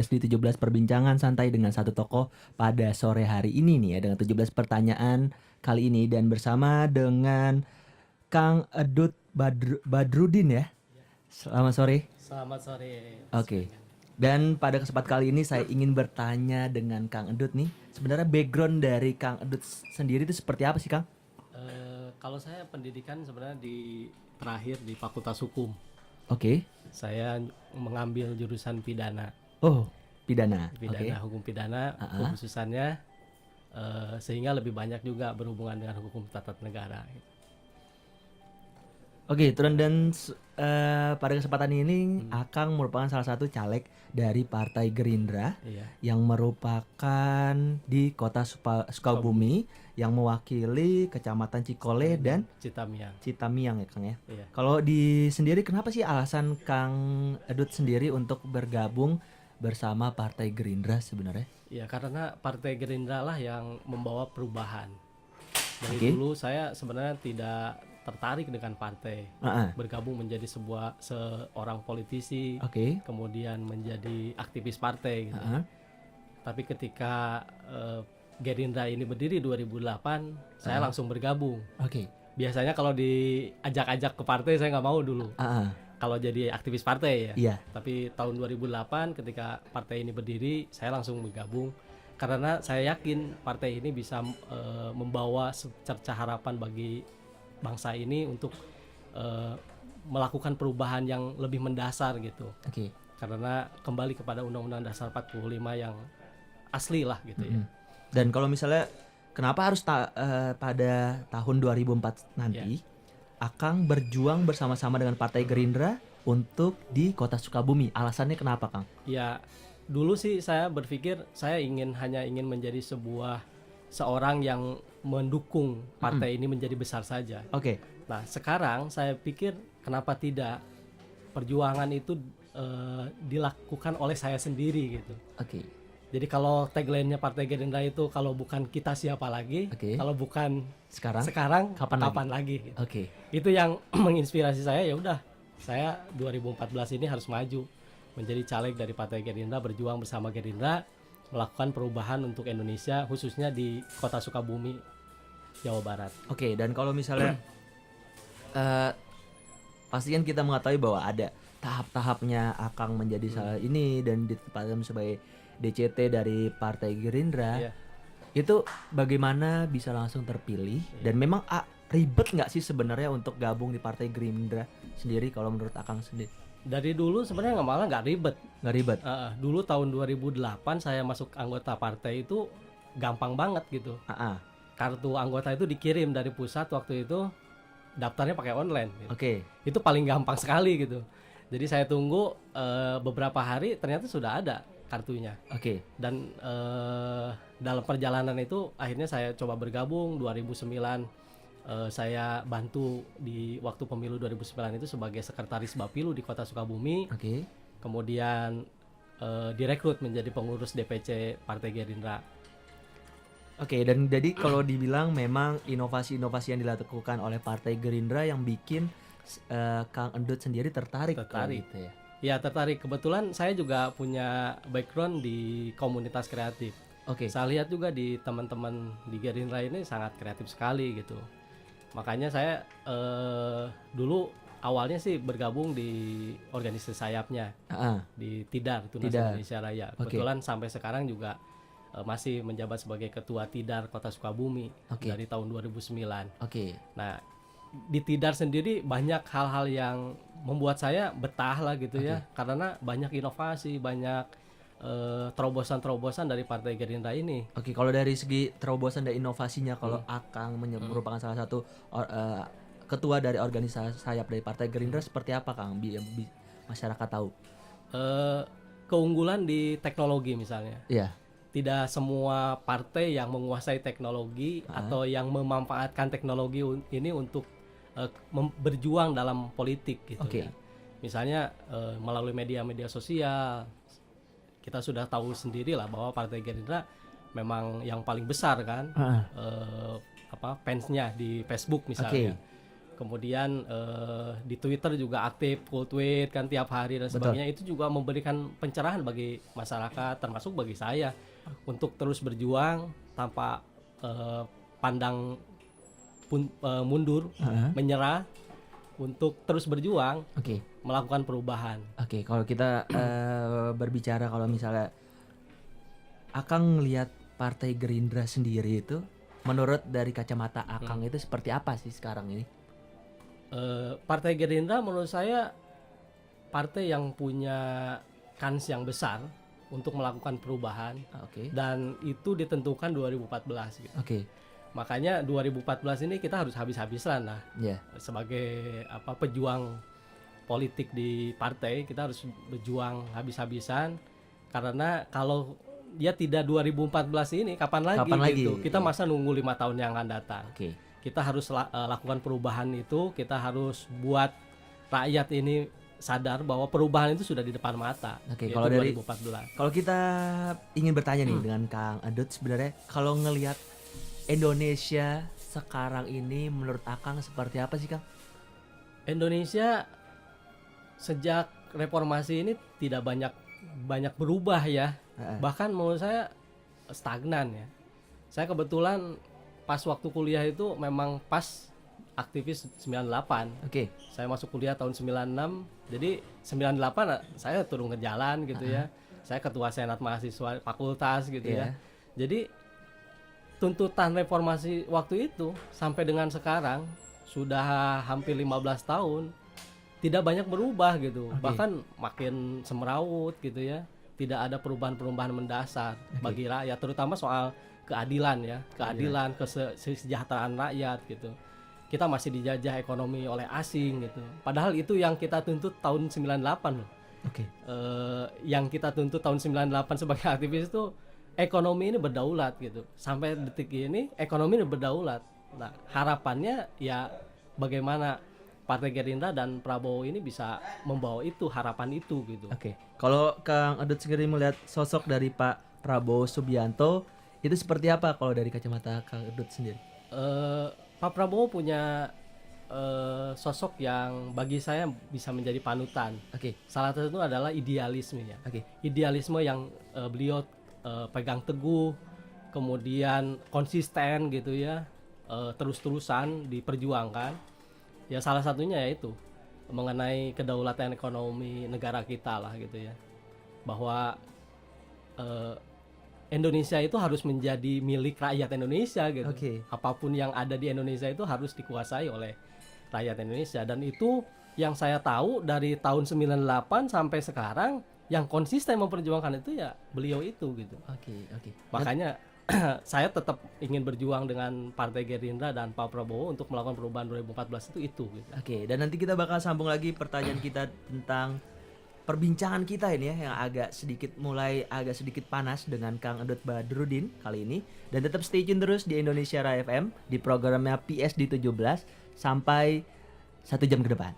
podcast di 17 perbincangan santai dengan satu tokoh pada sore hari ini nih ya, dengan 17 pertanyaan kali ini dan bersama dengan Kang Edut Badrudin ya. Selamat sore. Selamat sore, Mas Oke. Benny. Dan pada kesempatan kali ini saya ingin bertanya dengan Kang Edut nih. Sebenarnya background dari Kang Edut sendiri itu seperti apa sih, Kang? Kalau saya pendidikan sebenarnya terakhir di Fakultas Hukum. Oke. Saya mengambil jurusan pidana, Oh, pidana. Oke. hukum pidana, kekhususannya sehingga lebih banyak juga berhubungan dengan hukum tata negara. Oke, pada kesempatan ini Akang merupakan salah satu caleg dari Partai Gerindra Iya. yang merupakan di kota Sukabumi yang mewakili Kecamatan Cikole dan Citamiang. ya Kang ya. Iya. Kalau sendiri kenapa sih alasan Kang Edut sendiri untuk bergabung bersama Partai Gerindra sebenarnya? Iya, karena Partai Gerindra lah yang membawa perubahan. Dari Oke. dulu saya sebenarnya tidak tertarik dengan partai, bergabung menjadi seorang politisi, Oke. kemudian menjadi aktivis partai gitu. Tapi ketika Gerindra ini berdiri 2008, saya langsung bergabung. Oke. Biasanya kalau diajak-ajak ke partai saya nggak mau dulu. Kalau jadi aktivis partai ya. Iya. Tapi tahun 2008 ketika partai ini berdiri, saya langsung bergabung karena saya yakin partai ini bisa membawa secerca harapan bagi bangsa ini untuk melakukan perubahan yang lebih mendasar gitu. Oke. Karena kembali kepada Undang-Undang Dasar 45 yang asli lah gitu ya. Dan kalau misalnya kenapa harus pada tahun 2004 nanti Akang berjuang bersama-sama dengan Partai Gerindra untuk di Kota Sukabumi? Alasannya kenapa, Kang? Ya, dulu sih saya berpikir saya hanya ingin menjadi seorang yang mendukung partai ini menjadi besar saja. Oke. Nah, sekarang saya pikir kenapa tidak perjuangan itu dilakukan oleh saya sendiri gitu. Oke. Jadi kalau tagline-nya Partai Gerindra itu kalau bukan kita siapa lagi, kalau bukan sekarang kapan lagi gitu. Oke. Itu yang menginspirasi saya. Ya udah, saya 2014 ini harus maju menjadi caleg dari Partai Gerindra, berjuang bersama Gerindra melakukan perubahan untuk Indonesia, khususnya di Kota Sukabumi, Jawa Barat. Oke, dan kalau misalnya pasti kan kita mengetahui bahwa ada tahap-tahapnya Akang menjadi salah ini dan ditetapkan sebagai DCT dari Partai Gerindra. Itu bagaimana bisa langsung terpilih dan memang ribet nggak sih sebenarnya untuk gabung di Partai Gerindra sendiri kalau menurut Akang sendiri? Dari dulu sebenarnya malah nggak ribet. Nggak ribet? Dulu tahun 2008 saya masuk anggota partai itu gampang banget gitu. Kartu anggota itu dikirim dari pusat waktu itu, daftarnya pakai online gitu. Oke. Itu paling gampang sekali gitu. Jadi saya tunggu beberapa hari, ternyata sudah ada kartunya. Oke. Dan dalam perjalanan itu akhirnya saya coba bergabung 2009. Saya bantu di waktu pemilu 2009 itu sebagai sekretaris Bapilu di Kota Sukabumi. Oke. Kemudian direkrut menjadi pengurus DPC Partai Gerindra. Oke, dan jadi kalau dibilang memang inovasi-inovasi yang dilakukan oleh Partai Gerindra yang bikin Kang Edut sendiri tertarik gitu ya? Ya, tertarik. Kebetulan saya juga punya background di komunitas kreatif. Oke. Saya lihat juga di teman-teman di Gerindra ini sangat kreatif sekali gitu. Makanya saya dulu awalnya sih bergabung di organisasi sayapnya di TIDAR, Tunas Indonesia Raya. Kebetulan sampai sekarang juga masih menjabat sebagai ketua TIDAR Kota Sukabumi dari tahun 2009. Nah, di TIDAR sendiri banyak hal-hal yang membuat saya betah lah gitu ya, karena banyak inovasi, banyak terobosan-terobosan dari Partai Gerindra ini. Oke, kalau dari segi terobosan dan inovasinya, kalau Akang merupakan salah satu ketua dari organisasi sayap dari Partai Gerindra, seperti apa Kang? Biar masyarakat tahu. Keunggulan di teknologi misalnya. Iya. Tidak semua partai yang menguasai teknologi atau yang memanfaatkan teknologi ini untuk berjuang dalam politik gitu ya. Misalnya melalui media-media sosial. Kita sudah tahu sendiri lah bahwa Partai Gerindra memang yang paling besar kan fansnya di Facebook misalnya. Kemudian di Twitter juga aktif, full tweet kan tiap hari dan sebagainya. Itu juga memberikan pencerahan bagi masyarakat, termasuk bagi saya untuk terus berjuang tanpa pandang mundur, menyerah, untuk terus berjuang, melakukan perubahan. Kalau kita berbicara kalau misalnya Akang ngelihat Partai Gerindra sendiri itu, menurut dari kacamata Akang itu seperti apa sih sekarang ini? Partai Gerindra menurut saya partai yang punya kans yang besar untuk melakukan perubahan, dan itu ditentukan 2014 gitu. Makanya 2014 ini kita harus habis-habisan lah, sebagai pejuang politik di partai, kita harus berjuang habis-habisan, karena kalau dia tidak 2014 ini kapan lagi gitu. Kita masa nunggu 5 tahun yang akan datang. Kita harus lakukan perubahan itu, kita harus buat rakyat ini sadar bahwa perubahan itu sudah di depan mata. Kalau dari 2014. Kalau kita ingin bertanya nih dengan Kang Adut, sebenarnya kalau ngelihat Indonesia sekarang ini menurut Akang seperti apa sih, Kang? Indonesia sejak reformasi ini tidak banyak berubah ya. Bahkan menurut saya stagnan ya. Saya kebetulan pas waktu kuliah itu memang pas aktivis 98. Saya masuk kuliah tahun 96. Jadi 98 saya turun ke jalan gitu ya. Saya ketua senat mahasiswa fakultas gitu ya. Jadi tuntutan reformasi waktu itu sampai dengan sekarang sudah hampir 15 tahun tidak banyak berubah gitu. Bahkan makin semrawut gitu ya. Tidak ada perubahan-perubahan mendasar bagi rakyat, terutama soal keadilan ya, kesejahteraan rakyat gitu. Kita masih dijajah ekonomi oleh asing gitu. Padahal itu yang kita tuntut tahun 98 loh. Yang kita tuntut tahun 98 sebagai aktivis itu ekonomi ini berdaulat gitu. Sampai detik ini ekonomi ini berdaulat. Nah, harapannya ya bagaimana Partai Gerindra dan Prabowo ini bisa membawa itu, harapan itu gitu. Kalau Kang Adut sendiri melihat sosok dari Pak Prabowo Subianto itu seperti apa kalau dari kacamata Kang Adut sendiri? Pak Prabowo punya sosok yang bagi saya bisa menjadi panutan. Salah satu adalah idealismenya. Idealisme yang beliau pegang teguh, kemudian konsisten gitu ya, terus-terusan diperjuangkan. Ya salah satunya yaitu mengenai kedaulatan ekonomi negara kita lah gitu ya. Bahwa Indonesia itu harus menjadi milik rakyat Indonesia gitu. Apapun yang ada di Indonesia itu harus dikuasai oleh rakyat Indonesia, dan itu yang saya tahu dari tahun 98 sampai sekarang yang konsisten memperjuangkan itu ya beliau itu gitu. Makanya saya tetap ingin berjuang dengan Partai Gerindra dan Pak Prabowo untuk melakukan perubahan 2014 itu gitu. Dan nanti kita bakal sambung lagi pertanyaan kita tentang perbincangan kita ini ya, yang agak sedikit panas dengan Kang Adut Badrudin kali ini. Dan tetap stay tune terus di Indonesia Raya FM di programnya PSD 17 sampai 1 jam ke depan.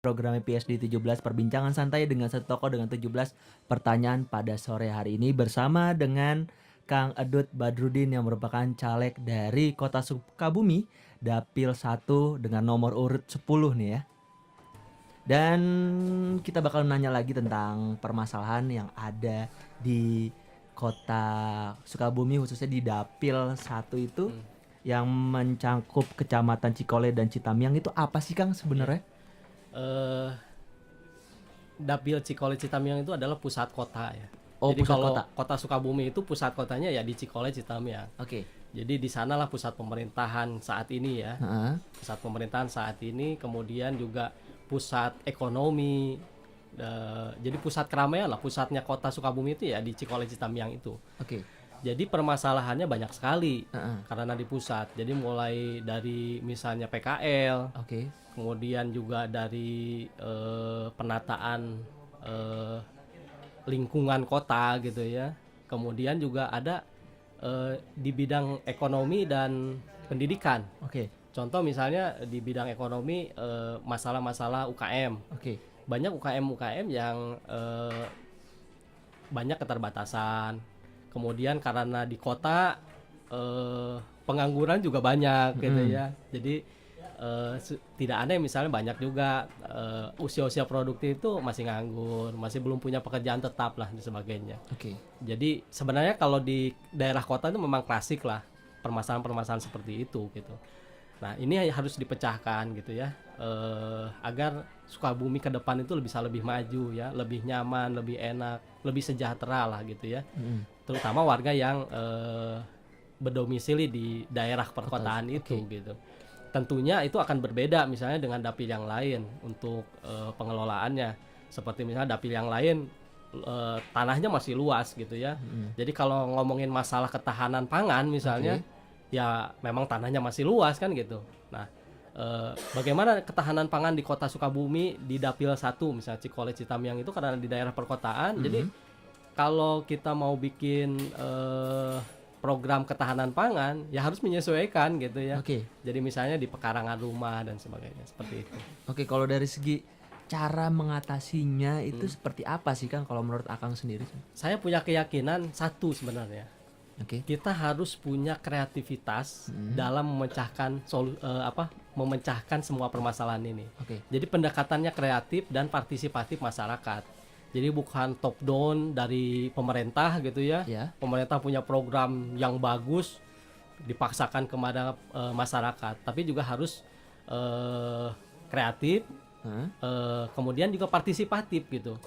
Programnya PSD 17, perbincangan santai dengan satu tokoh dengan 17 pertanyaan pada sore hari ini bersama dengan Kang Adut Badrudin yang merupakan caleg dari Kota Sukabumi, Dapil 1 dengan nomor urut 10 nih ya. Dan kita bakal nanya lagi tentang permasalahan yang ada di Kota Sukabumi, khususnya di Dapil 1 itu yang mencangkup Kecamatan Cikole dan Citamiang. Itu apa sih Kang sebenarnya? Dapil Cikole Citamiang itu adalah pusat kota ya. Jadi pusat kalau kota. Kota Sukabumi itu pusat kotanya ya di Cikole Citamiang. Jadi di sanalah pusat pemerintahan saat ini ya. Pusat pemerintahan saat ini, kemudian juga pusat ekonomi. Jadi pusat keramaian lah, pusatnya Kota Sukabumi itu ya di Cikole Citamiang itu. Jadi permasalahannya banyak sekali karena di pusat. Jadi mulai dari misalnya PKL, kemudian juga dari penataan lingkungan kota gitu ya. Kemudian juga ada di bidang ekonomi dan pendidikan. Contoh misalnya di bidang ekonomi masalah-masalah UKM. Banyak UKM yang banyak keterbatasan. Kemudian karena di kota pengangguran juga banyak gitu ya. Jadi tidak aneh misalnya banyak juga usia-usia produktif itu masih nganggur, masih belum punya pekerjaan tetap lah dan sebagainya. Jadi sebenarnya kalau di daerah kota itu memang klasik lah permasalahan-permasalahan seperti itu gitu. Nah ini harus dipecahkan gitu ya, agar Sukabumi ke depan itu bisa lebih maju ya, lebih nyaman, lebih enak, lebih sejahtera lah gitu ya. Terutama warga yang berdomisili di daerah perkotaan itu gitu. Tentunya itu akan berbeda misalnya dengan dapil yang lain untuk pengelolaannya. Seperti misalnya dapil yang lain tanahnya masih luas gitu ya. Jadi kalau ngomongin masalah ketahanan pangan misalnya, ya memang tanahnya masih luas kan gitu. Nah, bagaimana ketahanan pangan di kota Sukabumi di dapil 1 misalnya Cikole Citamiang itu karena di daerah perkotaan. Jadi kalau kita mau bikin program ketahanan pangan ya harus menyesuaikan gitu ya. Jadi misalnya di pekarangan rumah dan sebagainya seperti itu. Kalau dari segi cara mengatasinya itu seperti apa sih Kang kalau menurut Akang sendiri? Saya punya keyakinan satu sebenarnya. Kita harus punya kreativitas dalam memecahkan semua permasalahan ini. Jadi pendekatannya kreatif dan partisipatif masyarakat. Jadi bukan top down dari pemerintah gitu ya. Pemerintah punya program yang bagus dipaksakan kepada masyarakat, tapi juga harus kreatif, kemudian juga partisipatif gitu.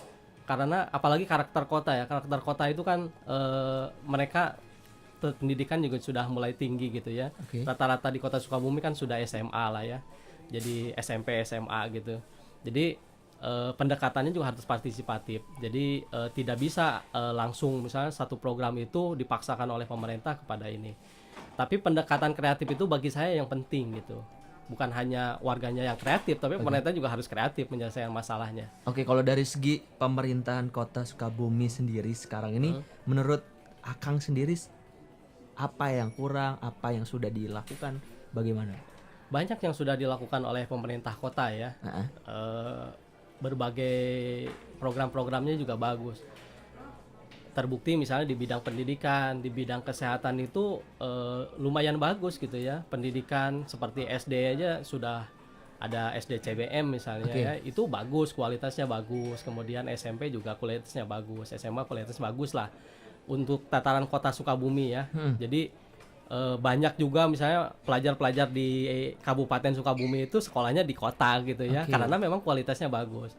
Karena apalagi karakter kota ya. Karakter kota itu kan mereka pendidikan juga sudah mulai tinggi gitu ya. Rata-rata di kota Sukabumi kan sudah SMA lah ya. Jadi SMP, SMA gitu. Jadi pendekatannya juga harus partisipatif. Jadi tidak bisa langsung misalnya satu program itu dipaksakan oleh pemerintah kepada ini. Tapi pendekatan kreatif itu bagi saya yang penting gitu. Bukan hanya warganya yang kreatif, tapi pemerintah juga harus kreatif menyelesaikan masalahnya. Kalau dari segi pemerintahan kota Sukabumi sendiri sekarang ini, menurut Akang sendiri apa yang kurang, apa yang sudah dilakukan, bagaimana? Banyak yang sudah dilakukan oleh pemerintah kota ya. Berbagai program-programnya juga bagus. Terbukti misalnya di bidang pendidikan, di bidang kesehatan itu lumayan bagus gitu ya. Pendidikan seperti SD aja sudah ada SD CBM misalnya ya, itu bagus, kualitasnya bagus. Kemudian SMP juga kualitasnya bagus, SMA kualitasnya bagus lah untuk tataran kota Sukabumi ya. Jadi banyak juga misalnya pelajar-pelajar di Kabupaten Sukabumi itu sekolahnya di kota gitu ya, karena memang kualitasnya bagus.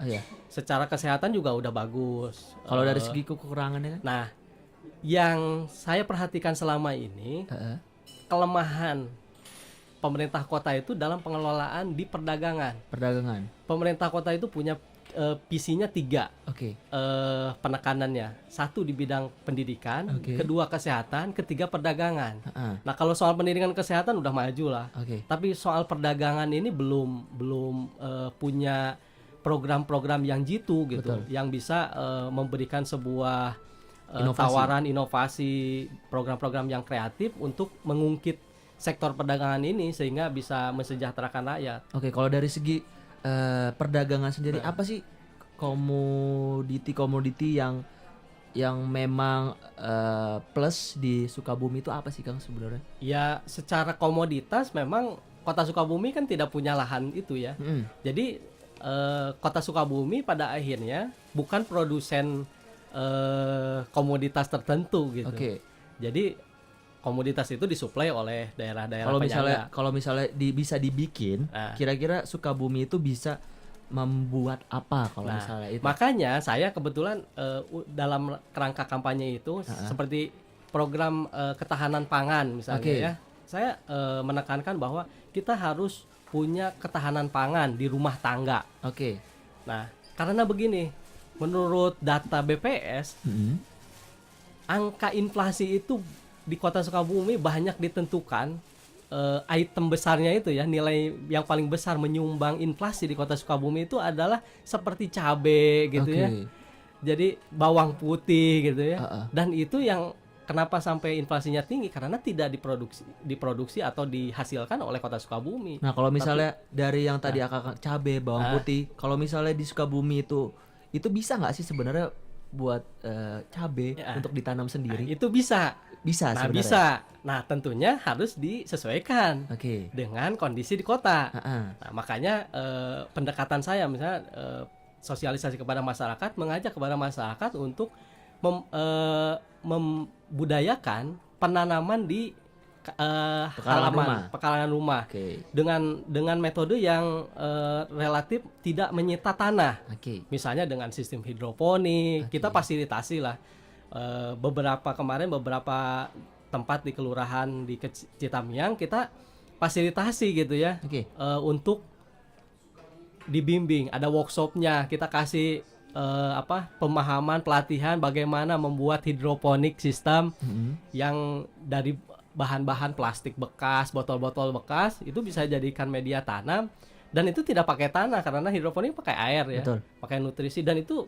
Secara kesehatan juga udah bagus. Kalau dari segi kekurangannya? Nah, yang saya perhatikan selama ini kelemahan pemerintah kota itu dalam pengelolaan di perdagangan. Pemerintah kota itu punya visinya 3 penekanannya. 1 di bidang pendidikan, kedua kesehatan, ketiga perdagangan. Nah kalau soal pendidikan kesehatan udah maju lah, tapi soal perdagangan ini belum punya program-program yang jitu gitu. Yang bisa memberikan sebuah tawaran inovasi, program-program yang kreatif untuk mengungkit sektor perdagangan ini sehingga bisa mensejahterakan rakyat. Kalau dari segi perdagangan sendiri, apa sih komoditi yang memang plus di Sukabumi itu apa sih Kang sebenarnya? Ya secara komoditas memang kota Sukabumi kan tidak punya lahan itu ya. Jadi kota Sukabumi pada akhirnya bukan produsen komoditas tertentu gitu. Jadi komoditas itu disuplai oleh daerah-daerah penyangga. Kalau misalnya bisa dibikin, kira-kira Sukabumi itu bisa membuat apa kalau misalnya itu? Makanya saya kebetulan dalam kerangka kampanye itu seperti program ketahanan pangan misalnya ya. Saya menekankan bahwa kita harus punya ketahanan pangan di rumah tangga. Nah, karena begini, menurut data BPS, angka inflasi itu di kota Sukabumi banyak ditentukan item besarnya itu ya, nilai yang paling besar menyumbang inflasi di kota Sukabumi itu adalah seperti cabai gitu ya. Jadi bawang putih gitu ya. Dan itu yang kenapa sampai inflasinya tinggi karena tidak diproduksi atau dihasilkan oleh kota Sukabumi. Nah, kalau misalnya dari yang tadi cabai, bawang putih, kalau misalnya di Sukabumi itu bisa nggak sih sebenarnya buat cabai untuk ditanam sendiri? Itu bisa. bisa Nah, sebenarnya. bisa. Nah, tentunya harus disesuaikan dengan kondisi di kota. Nah, makanya pendekatan saya misalnya sosialisasi kepada masyarakat, mengajak kepada masyarakat untuk membudayakan penanaman di pekarangan rumah dengan metode yang relatif tidak menyita tanah. Misalnya dengan sistem hidroponik, kita fasilitasi lah beberapa tempat di kelurahan di Citamiang kita fasilitasi gitu ya, untuk dibimbing, ada workshopnya, kita kasih pemahaman, pelatihan bagaimana membuat hidroponik sistem yang dari bahan-bahan plastik bekas, botol-botol bekas itu bisa jadikan media tanam, dan itu tidak pakai tanah karena hidroponik pakai air ya, pakai nutrisi, dan itu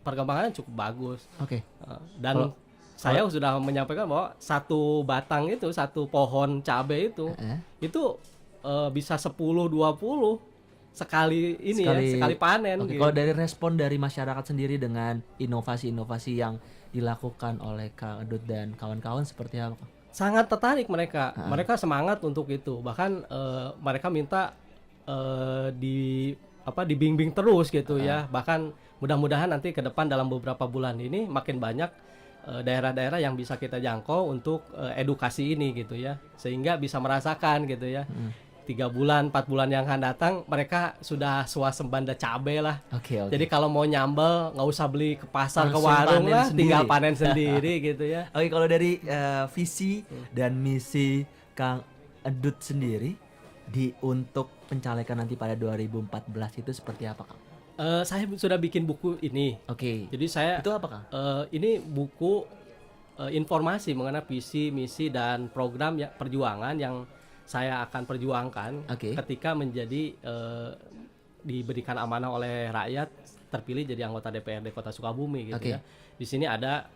perkembangannya cukup bagus. Dan saya sudah menyampaikan bahwa satu batang itu, satu pohon cabai itu bisa 10-20 sekali panen. Kalau dari respon dari masyarakat sendiri dengan inovasi-inovasi yang dilakukan oleh Kang Edut dan kawan-kawan seperti apa? Sangat tertarik mereka. Mereka semangat untuk itu. Bahkan mereka minta dibimbing terus gitu ya. Bahkan mudah-mudahan nanti ke depan dalam beberapa bulan ini makin banyak daerah-daerah yang bisa kita jangkau untuk edukasi ini gitu ya. Sehingga bisa merasakan gitu ya. 3 bulan, 4 bulan yang akan datang mereka sudah swasembada cabai lah. Jadi kalau mau nyambel nggak usah beli ke pasar, ke warung lah, tinggal panen sendiri gitu ya. Kalau dari visi dan misi Kang Edut sendiri untuk pencalekan nanti pada 2014 itu seperti apa, Kang? Saya sudah bikin buku ini. Jadi saya itu apa, Kang? Ini buku informasi mengenai visi, misi dan program perjuangan yang saya akan perjuangkan ketika menjadi diberikan amanah oleh rakyat, terpilih jadi anggota DPRD Kota Sukabumi gitu ya. Di sini ada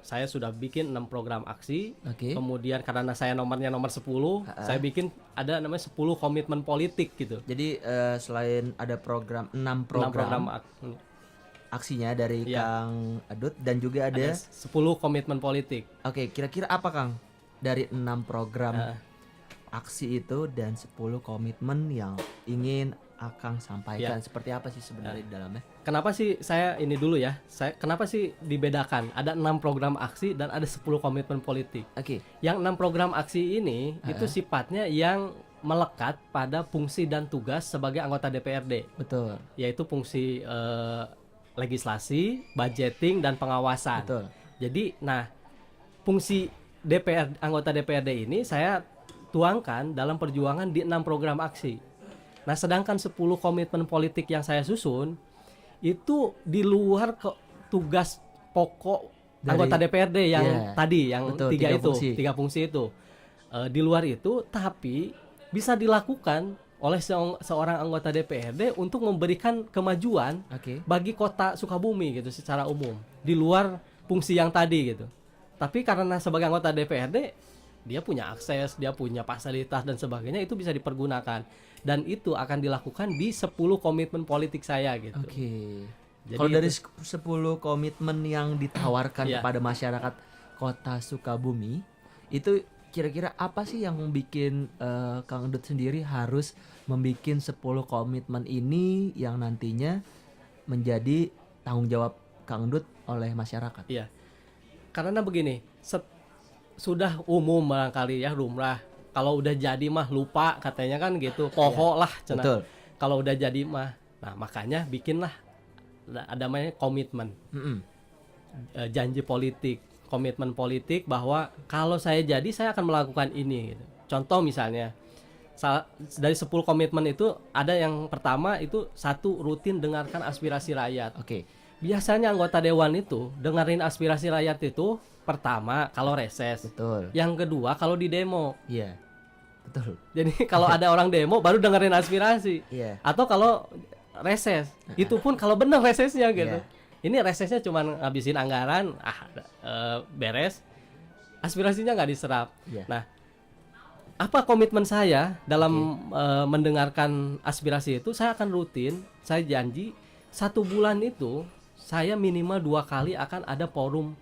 saya sudah bikin 6 program aksi. Kemudian karena saya nomornya nomor 10, saya bikin ada namanya 10 komitmen politik gitu. Jadi selain ada 6 program aksinya dari Kang Edut, dan juga ada 10 komitmen politik. Kira-kira apa, Kang, dari 6 program aksi itu dan 10 komitmen yang ingin Akang sampaikan? Seperti apa sih sebenarnya di dalamnya? Kenapa sih saya ini dulu ya? Kenapa sih dibedakan? Ada 6 program aksi dan ada 10 komitmen politik. Yang 6 program aksi ini itu sifatnya yang melekat pada fungsi dan tugas sebagai anggota DPRD. Yaitu fungsi legislasi, budgeting dan pengawasan. Jadi, fungsi anggota DPRD ini saya tuangkan dalam perjuangan di 6 program aksi. Nah, sedangkan 10 komitmen politik yang saya susun itu di luar tugas pokok anggota DPRD yang tadi, yang 3 fungsi itu. Di luar itu, tapi bisa dilakukan oleh seorang anggota DPRD untuk memberikan kemajuan bagi Kota Sukabumi gitu secara umum, di luar fungsi yang tadi gitu. Tapi karena sebagai anggota DPRD dia punya akses, dia punya fasilitas dan sebagainya, itu bisa dipergunakan, dan itu akan dilakukan di 10 komitmen politik saya gitu. Jadi kalau dari 10 komitmen yang ditawarkan kepada masyarakat Kota Sukabumi, itu kira-kira apa sih yang bikin Kang Edut sendiri harus membuat 10 komitmen ini yang nantinya menjadi tanggung jawab Kang Edut oleh masyarakat? Karena begini, sudah umum barangkali ya, lumrah. Kalau udah jadi mah lupa katanya kan gitu, poho lah cenah. Kalau udah jadi mah, nah makanya bikinlah ada namanya komitmen, janji politik, komitmen politik bahwa kalau saya jadi saya akan melakukan ini gitu. Contoh misalnya dari 10 komitmen itu ada yang pertama itu 1, rutin dengarkan aspirasi rakyat. Biasanya anggota dewan itu dengerin aspirasi rakyat itu pertama kalau reses. Yang kedua kalau di demo. Jadi kalau ada orang demo baru dengerin aspirasi. Atau kalau reses, itu pun kalau benar resesnya gitu. Ini resesnya cuma ngabisin anggaran, beres, aspirasinya nggak diserap. Nah, apa komitmen saya dalam mendengarkan aspirasi itu? Saya akan rutin, saya janji 1 bulan itu saya minimal 2 kali akan ada forum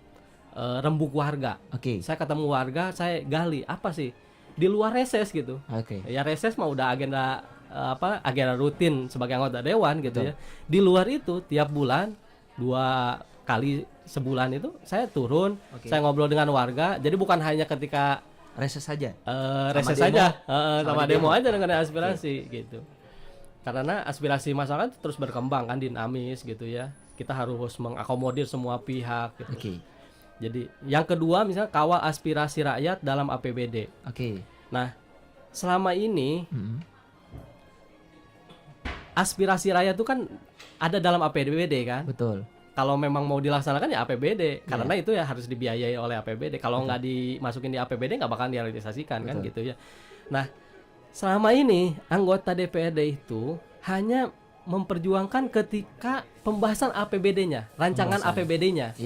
rembuk warga. Saya ketemu warga, saya gali apa sih di luar reses gitu. Ya reses mah udah agenda agenda rutin sebagai anggota dewan gitu. Betul. Ya. Di luar itu tiap bulan 2 kali sebulan itu saya turun, saya ngobrol dengan warga. Jadi bukan hanya ketika reses saja, reses saja, sama demo aja dengan aspirasi gitu. Karena aspirasi masyarakat terus berkembang kan, dinamis gitu ya. Kita harus mengakomodir semua pihak gitu. Jadi yang kedua misalnya kawal aspirasi rakyat dalam APBD. Nah, selama ini aspirasi rakyat itu kan ada dalam APBD kan? Betul. Kalau memang mau dilaksanakan ya APBD, karena itu ya harus dibiayai oleh APBD. Kalau nggak dimasukin di APBD nggak bakal direalisasikan kan gitu ya. Nah, selama ini anggota DPRD itu hanya memperjuangkan ketika pembahasan APBD-nya, rancangan APBD-nya.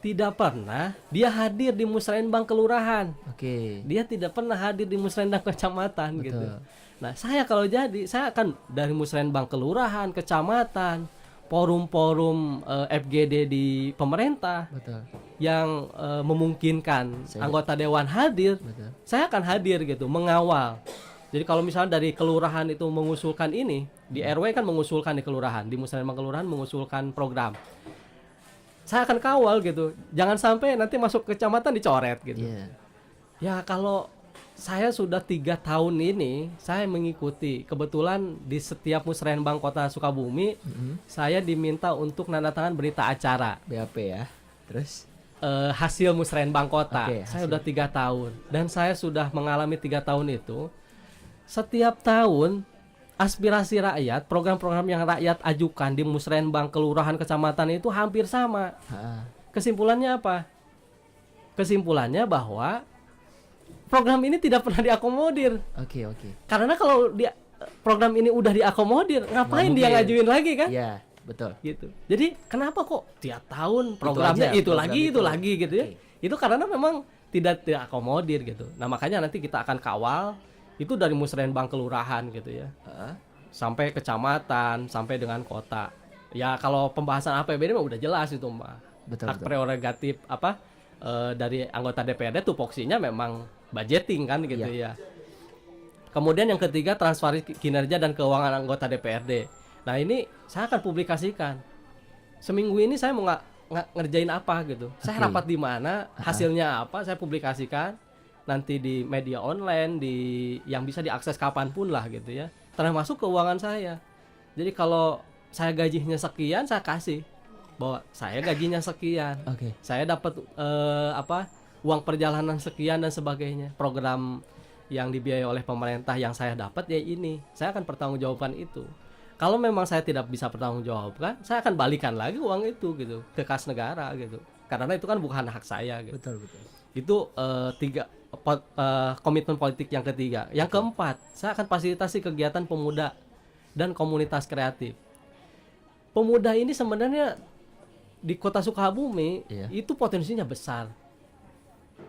Tidak pernah dia hadir di musrenbang kelurahan. Dia tidak pernah hadir di musrenbang kecamatan. Betul. Gitu. Nah, saya kalau jadi, saya akan dari musrenbang kelurahan, kecamatan, forum-forum FGD di pemerintah. Betul. Yang memungkinkan anggota dewan hadir. Betul. Saya akan hadir gitu, mengawal. Jadi kalau misalnya dari kelurahan itu mengusulkan ini, di RW kan mengusulkan di kelurahan, di musrenbang kelurahan mengusulkan program. Saya akan kawal gitu. Jangan sampai nanti masuk ke kecamatan dicoret gitu. Ya kalau saya sudah 3 tahun ini saya mengikuti. Kebetulan di setiap musrenbang Kota Sukabumi saya diminta untuk nandatangan berita acara BAP ya. Terus hasil musrenbang kota. Saya udah 3 tahun dan saya sudah mengalami 3 tahun itu. Setiap tahun aspirasi rakyat, program-program yang rakyat ajukan di musrenbang, kelurahan, kecamatan itu hampir sama. Kesimpulannya apa? Kesimpulannya bahwa program ini tidak pernah diakomodir. Karena kalau program ini udah diakomodir, ngapain dia ngajuin lagi kan? Iya, betul. Gitu. Jadi kenapa kok tiap tahun programnya itu lagi gitu ya? Itu karena memang tidak diakomodir gitu. Nah makanya nanti kita akan kawal. Itu dari musrenbang kelurahan gitu ya, sampai kecamatan, sampai dengan kota. Ya kalau pembahasan APBD mah udah jelas itu mah. Hak prerogatif dari anggota DPRD tupoksinya memang budgeting kan gitu ya. Kemudian yang ketiga transparansi kinerja dan keuangan anggota DPRD. Nah ini saya akan publikasikan. Seminggu ini saya mau ngerjain apa gitu. Saya rapat di mana, hasilnya apa, saya publikasikan. Nanti di media online, yang bisa diakses kapanpun lah gitu ya, termasuk keuangan saya. Jadi kalau saya gajinya sekian, saya kasih bahwa saya gajinya sekian, saya dapat uang perjalanan sekian dan sebagainya. Program yang dibiayai oleh pemerintah yang saya dapat ya ini, saya akan pertanggungjawabkan itu. Kalau memang saya tidak bisa pertanggungjawabkan, saya akan balikan lagi uang itu gitu ke kas negara gitu, karena itu kan bukan hak saya gitu. Betul. Itu komitmen politik yang ketiga. Yang keempat, saya akan fasilitasi kegiatan pemuda dan komunitas kreatif. Pemuda ini sebenarnya di Kota Sukabumi itu potensinya besar.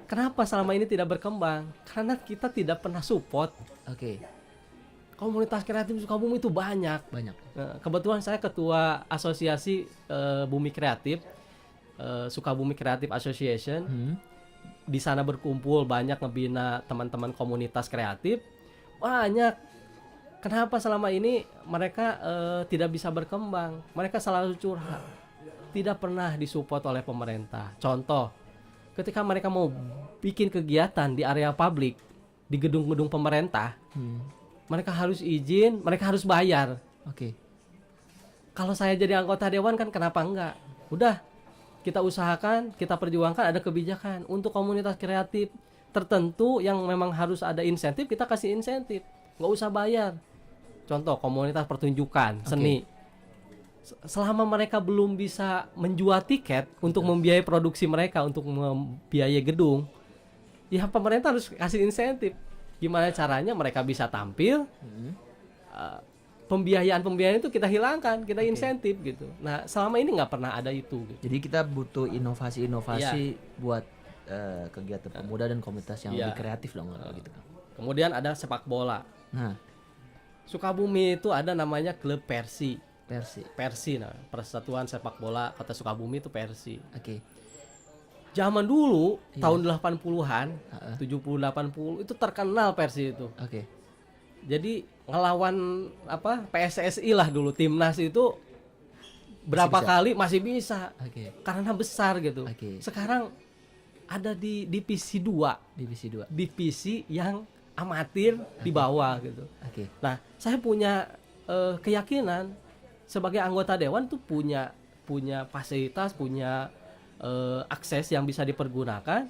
Kenapa selama ini tidak berkembang? Karena kita tidak pernah support. Komunitas kreatif Sukabumi itu banyak. Kebetulan saya ketua asosiasi Bumi Kreatif, Sukabumi Creative Association. Di sana berkumpul banyak ngebina teman-teman komunitas kreatif banyak. Kenapa selama ini mereka tidak bisa berkembang? Mereka selalu curhat, tidak pernah disupport oleh pemerintah. Contoh, ketika mereka mau bikin kegiatan di area publik, di gedung-gedung pemerintah, mereka harus izin, mereka harus bayar. Kalau saya jadi anggota dewan kan kenapa enggak? Udah, kita usahakan, kita perjuangkan ada kebijakan untuk komunitas kreatif tertentu yang memang harus ada insentif, kita kasih insentif, nggak usah bayar. Contoh komunitas pertunjukan seni, selama mereka belum bisa menjual tiket untuk membiayai produksi mereka, untuk membiayai gedung, ya pemerintah harus kasih insentif. Gimana caranya mereka bisa tampil? Pembiayaan itu kita hilangkan, kita insentif gitu. Nah selama ini nggak pernah ada itu gitu. Jadi kita butuh inovasi buat kegiatan pemuda dan komunitas yang lebih kreatif dong gitu. Kemudian ada sepak bola. Nah Sukabumi itu ada namanya klub Persi. Nah Persatuan Sepak Bola Kota Sukabumi itu Persi. Zaman dulu tahun 80-an, 70 80 itu terkenal Persi itu. Oke. Jadi ngelawan PSSI lah dulu, timnas itu berapa kali masih bisa. Karena besar gitu. Sekarang ada di divisi 2. Divisi yang amatir di bawah gitu. Nah, saya punya keyakinan sebagai anggota dewan tuh punya fasilitas, punya akses yang bisa dipergunakan.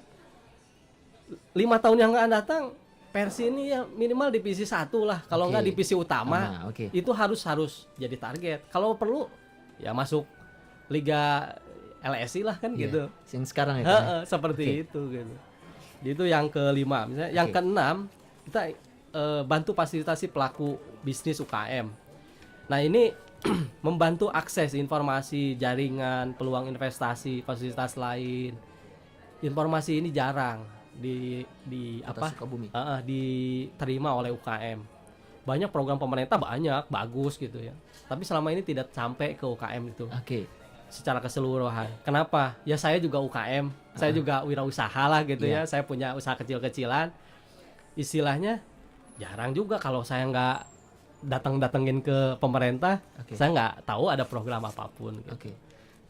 5 tahun yang akan datang Persi ini ya minimal divisi 1 lah, kalau nggak divisi utama. Itu harus jadi target. Kalau perlu ya masuk Liga LSI lah kan gitu. Yang sekarang ya. Seperti itu gitu. Itu yang kelima. Misalnya yang keenam kita bantu fasilitasi pelaku bisnis UKM. Nah ini membantu akses informasi, jaringan, peluang investasi, fasilitas lain. Informasi ini jarang diterima oleh UKM. Banyak program pemerintah bagus gitu ya. Tapi selama ini tidak sampai ke UKM itu. Secara keseluruhan. Kenapa? Ya saya juga UKM, saya juga wirausaha lah gitu ya. Saya punya usaha kecil-kecilan. Istilahnya jarang juga kalau saya nggak datengin ke pemerintah, saya nggak tahu ada program apapun gitu.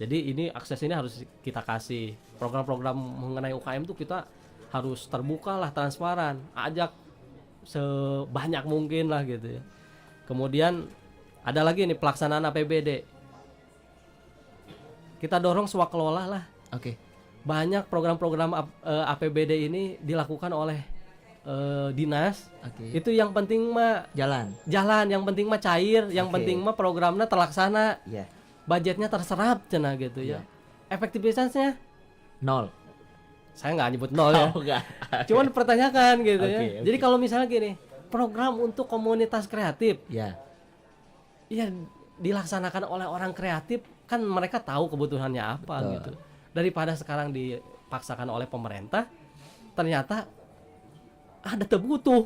Jadi ini akses ini harus kita kasih. Program-program mengenai UKM tuh kita harus terbuka lah, transparan, ajak sebanyak mungkin lah gitu ya. Kemudian ada lagi nih pelaksanaan APBD. Kita dorong swakelola lah. Banyak program-program APBD ini dilakukan oleh dinas. Itu yang penting mah jalan, yang penting mah cair, yang penting mah programnya terlaksana, budgetnya terserap cenah gitu ya. Efektivitasnya 0. Saya nggak nyebut 0 ya. Cuman pertanyakan gitu ya. Jadi kalau misalnya gini, program untuk komunitas kreatif, ya dilaksanakan oleh orang kreatif, kan mereka tahu kebutuhannya apa gitu. Daripada sekarang dipaksakan oleh pemerintah, ternyata ada butuh,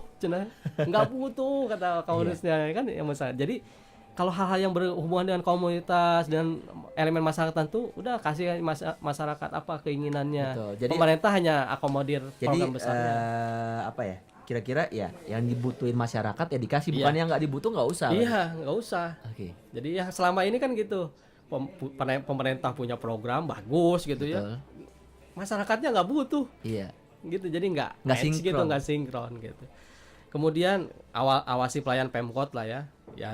nggak butuh kata komunitasnya kan ya masalah. Jadi kalau hal-hal yang berhubungan dengan komunitas dan elemen masyarakat tentu udah kasih masyarakat apa keinginannya. Jadi, pemerintah hanya akomodir program besarnya. Kira-kira ya yang dibutuhin masyarakat ya dikasih, bukan yang nggak dibutuh nggak usah. Nggak usah. Jadi ya selama ini kan gitu, pemerintah punya program bagus gitu. Ya masyarakatnya nggak butuh. Gitu, jadi nggak sinkron gitu. Kemudian awasi pelayan Pemkot lah ya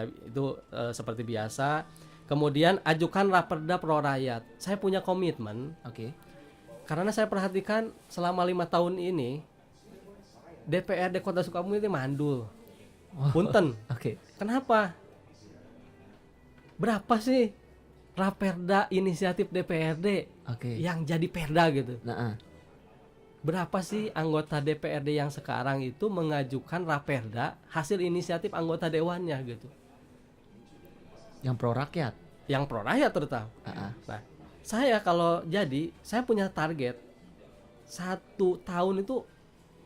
itu seperti biasa. Kemudian ajukan raperda pro rakyat. Saya punya komitmen, karena saya perhatikan selama 5 tahun ini DPRD Kota Sukabumi ini mandul, punten. Kenapa? Berapa sih raperda inisiatif DPRD yang jadi perda gitu? Berapa sih anggota DPRD yang sekarang itu mengajukan raperda hasil inisiatif anggota dewannya gitu? Yang pro rakyat terutama. Nah, saya kalau jadi, saya punya target 1 tahun itu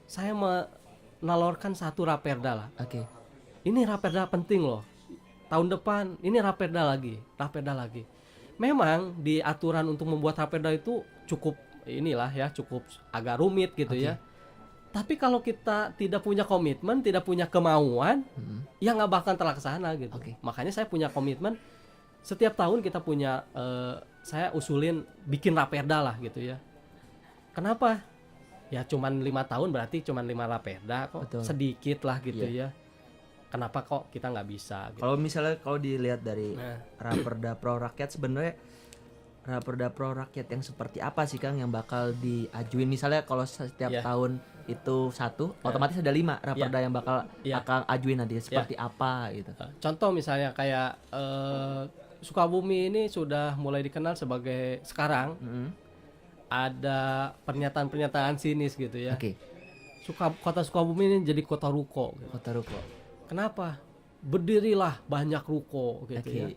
saya menalurkan 1 raperda lah. Ini raperda penting loh. Tahun depan ini raperda lagi. Memang di aturan untuk membuat raperda itu cukup agak rumit gitu ya. Tapi kalau kita tidak punya komitmen, tidak punya kemauan, ya nggak bakal terlaksana gitu. Makanya saya punya komitmen, setiap tahun kita punya, saya usulin bikin raperda lah gitu ya. Kenapa? Ya cuman 5 tahun berarti cuman 5 raperda kok. Sedikit lah gitu ya. Kenapa kok kita nggak bisa gitu. Kalau dilihat dari raperda pro rakyat, sebenarnya raperda pro rakyat yang seperti apa sih Kang yang bakal diajuin? Misalnya kalau setiap tahun itu 1, otomatis ada 5 raperda yang bakal akan ajuin nanti seperti apa gitu. Contoh misalnya kayak Sukabumi ini sudah mulai dikenal sebagai sekarang ada pernyataan-pernyataan sinis gitu ya. Kota Sukabumi ini jadi kota ruko gitu. Kenapa? Berdirilah banyak ruko gitu ya.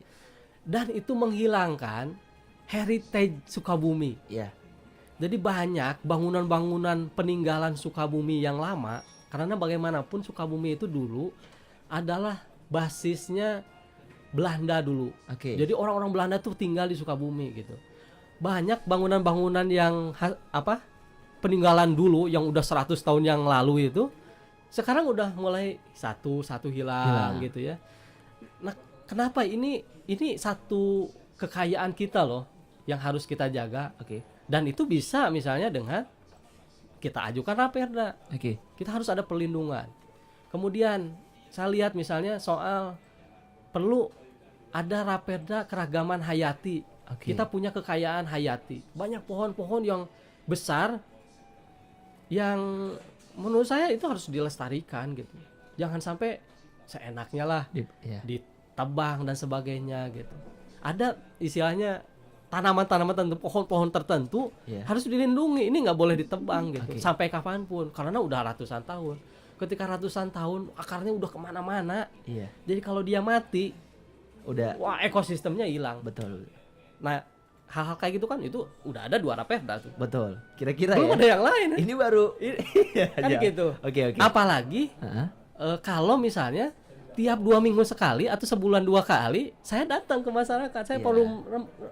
Dan itu menghilangkan heritage Sukabumi. Jadi banyak bangunan-bangunan peninggalan Sukabumi yang lama, karena bagaimanapun Sukabumi itu dulu adalah basisnya Belanda dulu. Jadi orang-orang Belanda tuh tinggal di Sukabumi gitu. banyak bangunan-bangunan yang peninggalan dulu yang udah 100 tahun yang lalu itu sekarang udah mulai satu hilang gitu ya. Nah, kenapa ini satu kekayaan kita loh yang harus kita jaga. Dan itu bisa misalnya dengan kita ajukan raperda. Kita harus ada perlindungan. Kemudian saya lihat misalnya soal perlu ada raperda keragaman hayati. Kita punya kekayaan hayati. Banyak pohon-pohon yang besar yang menurut saya itu harus dilestarikan gitu. Jangan sampai seenaknya lah ditebang dan sebagainya gitu. Ada istilahnya tanaman-tanaman tertentu, pohon-pohon tertentu harus dilindungi. Ini nggak boleh ditebang gitu sampai kapanpun karena udah ratusan tahun. Ketika ratusan tahun akarnya udah kemana-mana. Jadi kalau dia mati, wah ekosistemnya hilang. Betul. Nah, hal-hal kayak gitu kan itu udah ada 2 raperda tuh. Betul. Kira-kira belum ada yang lain. Ini baru kan gitu. Oke. Apalagi kalau misalnya tiap 2 minggu sekali atau sebulan 2 kali saya datang ke masyarakat, saya perlu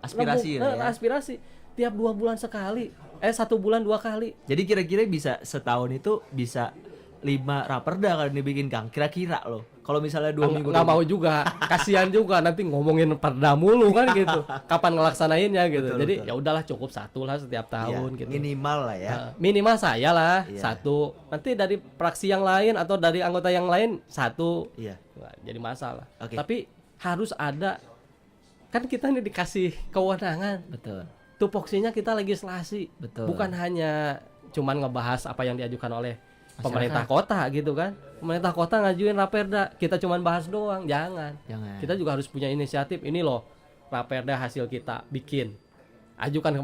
aspirasi tiap 2 bulan sekali, 1 bulan 2 kali. Jadi kira-kira bisa setahun itu bisa 5 raperda kalau dibikin Kang. Kira-kira loh. Kalau misalnya 2 minggu nggak mau juga, kasihan juga nanti ngomongin perda mulu kan gitu. Kapan ngelaksanainnya gitu. Betul, jadi ya udahlah cukup 1 lah setiap tahun gitu. Minimal lah ya. Minimal saya lah 1. Nanti dari fraksi yang lain atau dari anggota yang lain 1. Nah, jadi masalah. Tapi harus ada, kan kita ini dikasih kewenangan. Betul. Tupoksinya kita legislasi. Betul. Bukan hanya cuman ngebahas apa yang diajukan oleh pemerintah kota gitu kan. Pemerintah kota ngajuin raperda, kita cuman bahas doang. Jangan. Kita juga harus punya inisiatif. Ini loh raperda hasil kita bikin, ajukan ke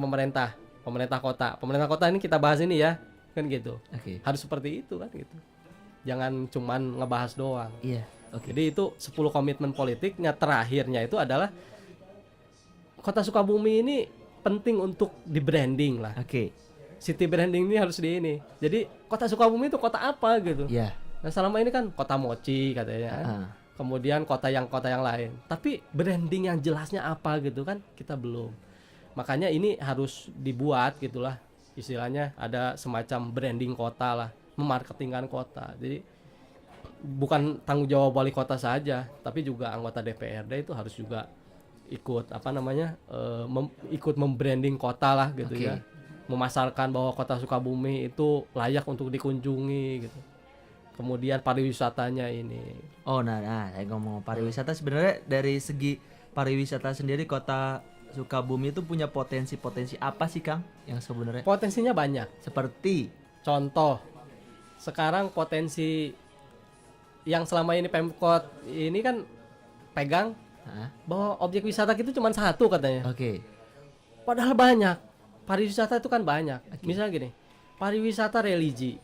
pemerintah kota. Pemerintah kota ini kita bahas ini ya, kan gitu. Harus seperti itu kan gitu. Jangan cuman ngebahas doang. Jadi itu 10 komitmen politiknya. Terakhirnya itu adalah Kota Sukabumi ini penting untuk di branding lah. City branding ini harus di ini. Jadi Kota Sukabumi itu kota apa gitu. Nah, selama ini kan kota mochi katanya. Kemudian kota yang lain. Tapi branding yang jelasnya apa gitu kan kita belum. Makanya ini harus dibuat gitulah. Istilahnya ada semacam branding kota lah, memarketingkan kota. Jadi bukan tanggung jawab wali kota saja, tapi juga anggota DPRD itu harus juga ikut ikut membranding kota lah gitu ya. Memasarkan bahwa Kota Sukabumi itu layak untuk dikunjungi gitu. Kemudian pariwisatanya ini. Saya ngomong pariwisata, sebenarnya dari segi pariwisata sendiri Kota Sukabumi itu punya potensi apa sih Kang yang sebenarnya? Potensinya banyak. Seperti contoh, sekarang potensi yang selama ini Pemkot ini kan pegang bahwa objek wisata itu cuma 1 katanya. Padahal banyak. Pariwisata itu kan banyak. Misalnya gini, pariwisata religi.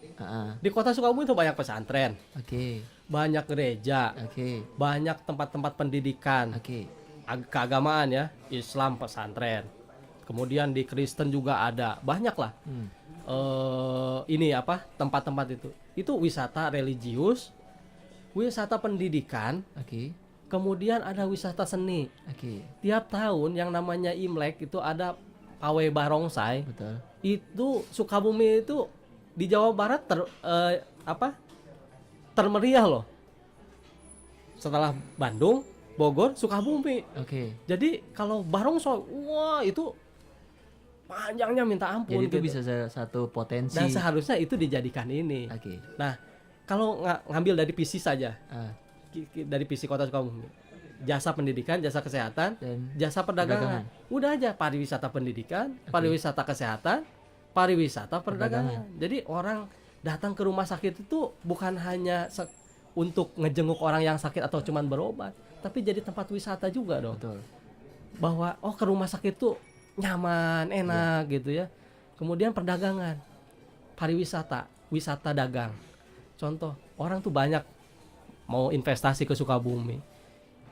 Di Kota Sukabumi itu banyak pesantren. Banyak gereja. Banyak tempat-tempat pendidikan. Keagamaan ya, Islam pesantren. Kemudian di Kristen juga ada. Banyak lah. Tempat-tempat itu. Itu wisata religius, wisata pendidikan. Kemudian ada wisata seni. Tiap tahun yang namanya Imlek itu ada pawai barongsai. Itu Sukabumi itu di Jawa Barat termeriah loh. Setelah Bandung, Bogor, Sukabumi. Jadi kalau barongsai, wah itu panjangnya minta ampun. Jadi itu bisa satu potensi. Dan seharusnya itu dijadikan ini. Nah, kalau ngambil dari visi saja, dari visi Kota Sukabumi, jasa pendidikan, jasa kesehatan, dan jasa perdagangan. Udah aja pariwisata pendidikan, pariwisata kesehatan, pariwisata perdagangan. Jadi orang datang ke rumah sakit itu bukan hanya untuk ngejenguk orang yang sakit atau cuman berobat, tapi jadi tempat wisata juga dong. Bahwa ke rumah sakit tuh nyaman, enak gitu ya. Kemudian perdagangan, pariwisata, wisata dagang. Contoh, orang tuh banyak mau investasi ke Sukabumi.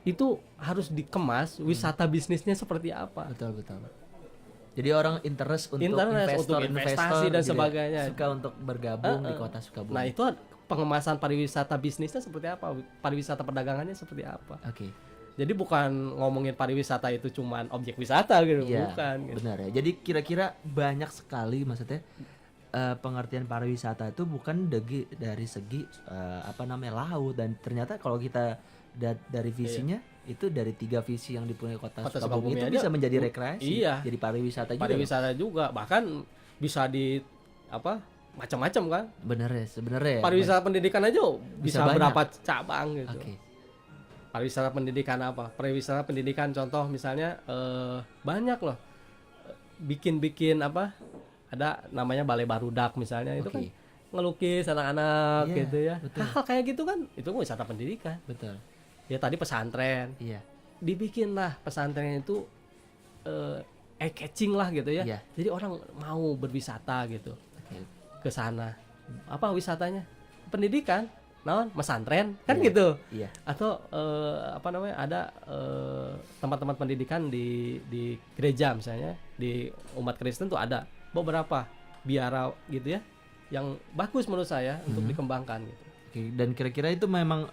Itu harus dikemas wisata bisnisnya seperti apa. Betul. Jadi orang interest untuk investasi dan sebagainya. Suka untuk bergabung di Kota Sukabumi. Nah, itu pengemasan pariwisata bisnisnya seperti apa? Pariwisata perdagangannya seperti apa? Jadi bukan ngomongin pariwisata itu cuman objek wisata gitu, bukan. Gitu. Benar ya. Jadi kira-kira banyak sekali maksudnya pengertian pariwisata itu bukan dari segi laut, dan ternyata kalau kita dari visinya itu dari 3 visi yang dipunyai kota Sukabumi itu bisa menjadi rekreasi, jadi pariwisata juga. Pariwisata juga, bahkan bisa di macam-macam kan. Bener ya, sebenarnya. Pariwisata pendidikan aja bisa berapa cabang gitu. Okay. Pariwisata pendidikan apa? Pariwisata pendidikan contoh misalnya banyak loh. Bikin ada namanya Balai Barudak misalnya, itu kan ngelukis anak-anak gitu ya. Betul. Hal kayak gitu kan itu wisata pendidikan. Betul. Ya tadi pesantren. Iya. Dibikinlah pesantren itu eye-catching lah gitu ya. Iya. Jadi orang mau berwisata gitu. Ke sana. Apa wisatanya? Pendidikan. Pesantren kan gitu. Iya. Atau ada tempat-tempat pendidikan di gereja misalnya, di umat Kristen tuh ada beberapa biara gitu ya, yang bagus menurut saya untuk dikembangkan gitu. Dan kira-kira itu memang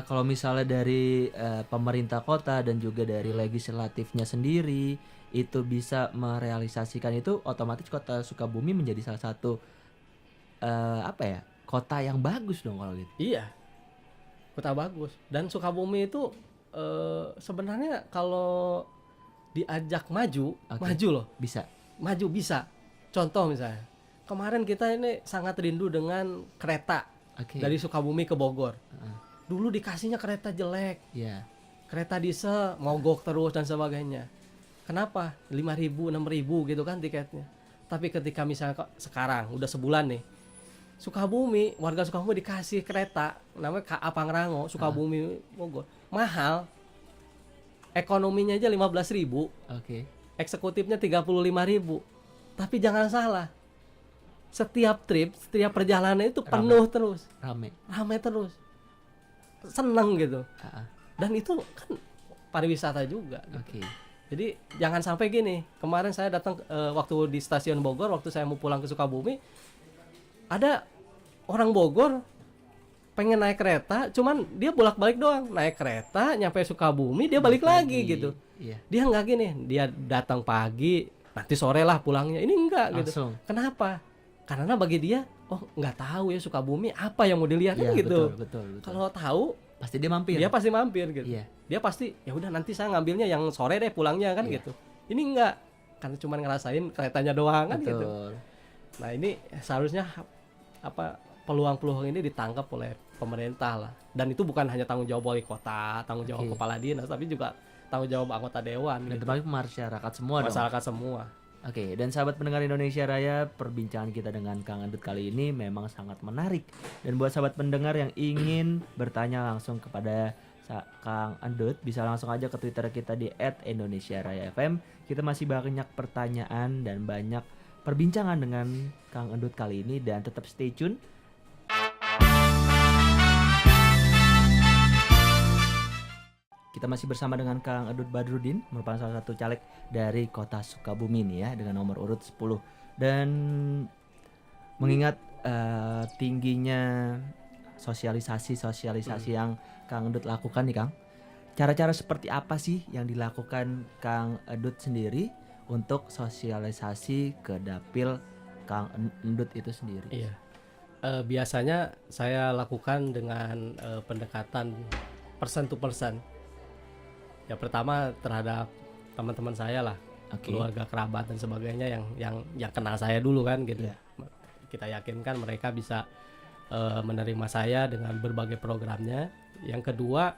kalau misalnya dari pemerintah kota dan juga dari legislatifnya sendiri itu bisa merealisasikan itu, otomatis kota Sukabumi menjadi salah satu kota yang bagus dong kalau gitu. Iya, kota bagus. Dan Sukabumi itu sebenarnya kalau diajak maju loh. Maju bisa. Contoh misalnya, kemarin kita ini sangat rindu dengan kereta dari Sukabumi ke Bogor. Dulu dikasihnya kereta jelek. Yeah. Kereta diesel mogok terus dan sebagainya. Kenapa? 5.000, 6.000 gitu kan tiketnya. Tapi ketika misalnya sekarang udah sebulan nih, warga Sukabumi dikasih kereta namanya KA Pangrango, Sukabumi Bogor. Mahal. Ekonominya aja 15.000. Eksekutifnya 35.000. Tapi jangan salah. Setiap perjalanan itu penuh terus. Rame terus. Seneng gitu. Dan itu kan pariwisata juga. Gitu. Jadi jangan sampai gini. Kemarin saya datang waktu di stasiun Bogor, waktu saya mau pulang ke Sukabumi, ada orang Bogor pengen naik kereta, cuman dia bolak-balik doang. Naik kereta, nyampe Sukabumi, dia balik lagi gitu. Iya. Dia nggak gini, dia datang pagi, nanti sore lah pulangnya. Ini enggak gitu. Kenapa? Karena bagi dia, nggak tahu ya Sukabumi apa yang mau dilihat kan gitu. Betul. Kalau tahu, pasti dia mampir. Dia pasti mampir gitu. Iya. Dia pasti, ya udah nanti saya ngambilnya yang sore deh pulangnya kan gitu. Ini enggak, karena cuma ngerasain keretanya doang kan gitu. Nah ini seharusnya peluang-peluang ini ditangkap oleh pemerintah lah. Dan itu bukan hanya tanggung jawab wali kota, tanggung jawab kepala dinas, tapi juga tanggung jawab anggota dewan. Dan termasuk masyarakat semua. Masyarakat semua. Dan sahabat pendengar Indonesia Raya, perbincangan kita dengan Kang Endut kali ini memang sangat menarik. Dan buat sahabat pendengar yang ingin bertanya langsung kepada Kang Endut, bisa langsung aja ke Twitter kita di @indonesiarayafm. Kita masih banyak pertanyaan dan banyak perbincangan dengan Kang Endut kali ini, dan tetap stay tune. Kita masih bersama dengan Kang Endut Badrudin, merupakan salah satu caleg dari kota Sukabumi nih ya, dengan nomor urut 10. Dan mengingat tingginya sosialisasi yang Kang Endut lakukan nih Kang, cara-cara seperti apa sih yang dilakukan Kang Endut sendiri untuk sosialisasi ke dapil Kang Endut itu sendiri? Iya. Biasanya saya lakukan dengan pendekatan person to person. Ya pertama terhadap teman-teman saya lah, keluarga, kerabat dan sebagainya yang kenal saya dulu kan gitu. Kita yakinkan mereka bisa menerima saya dengan berbagai programnya. Yang kedua,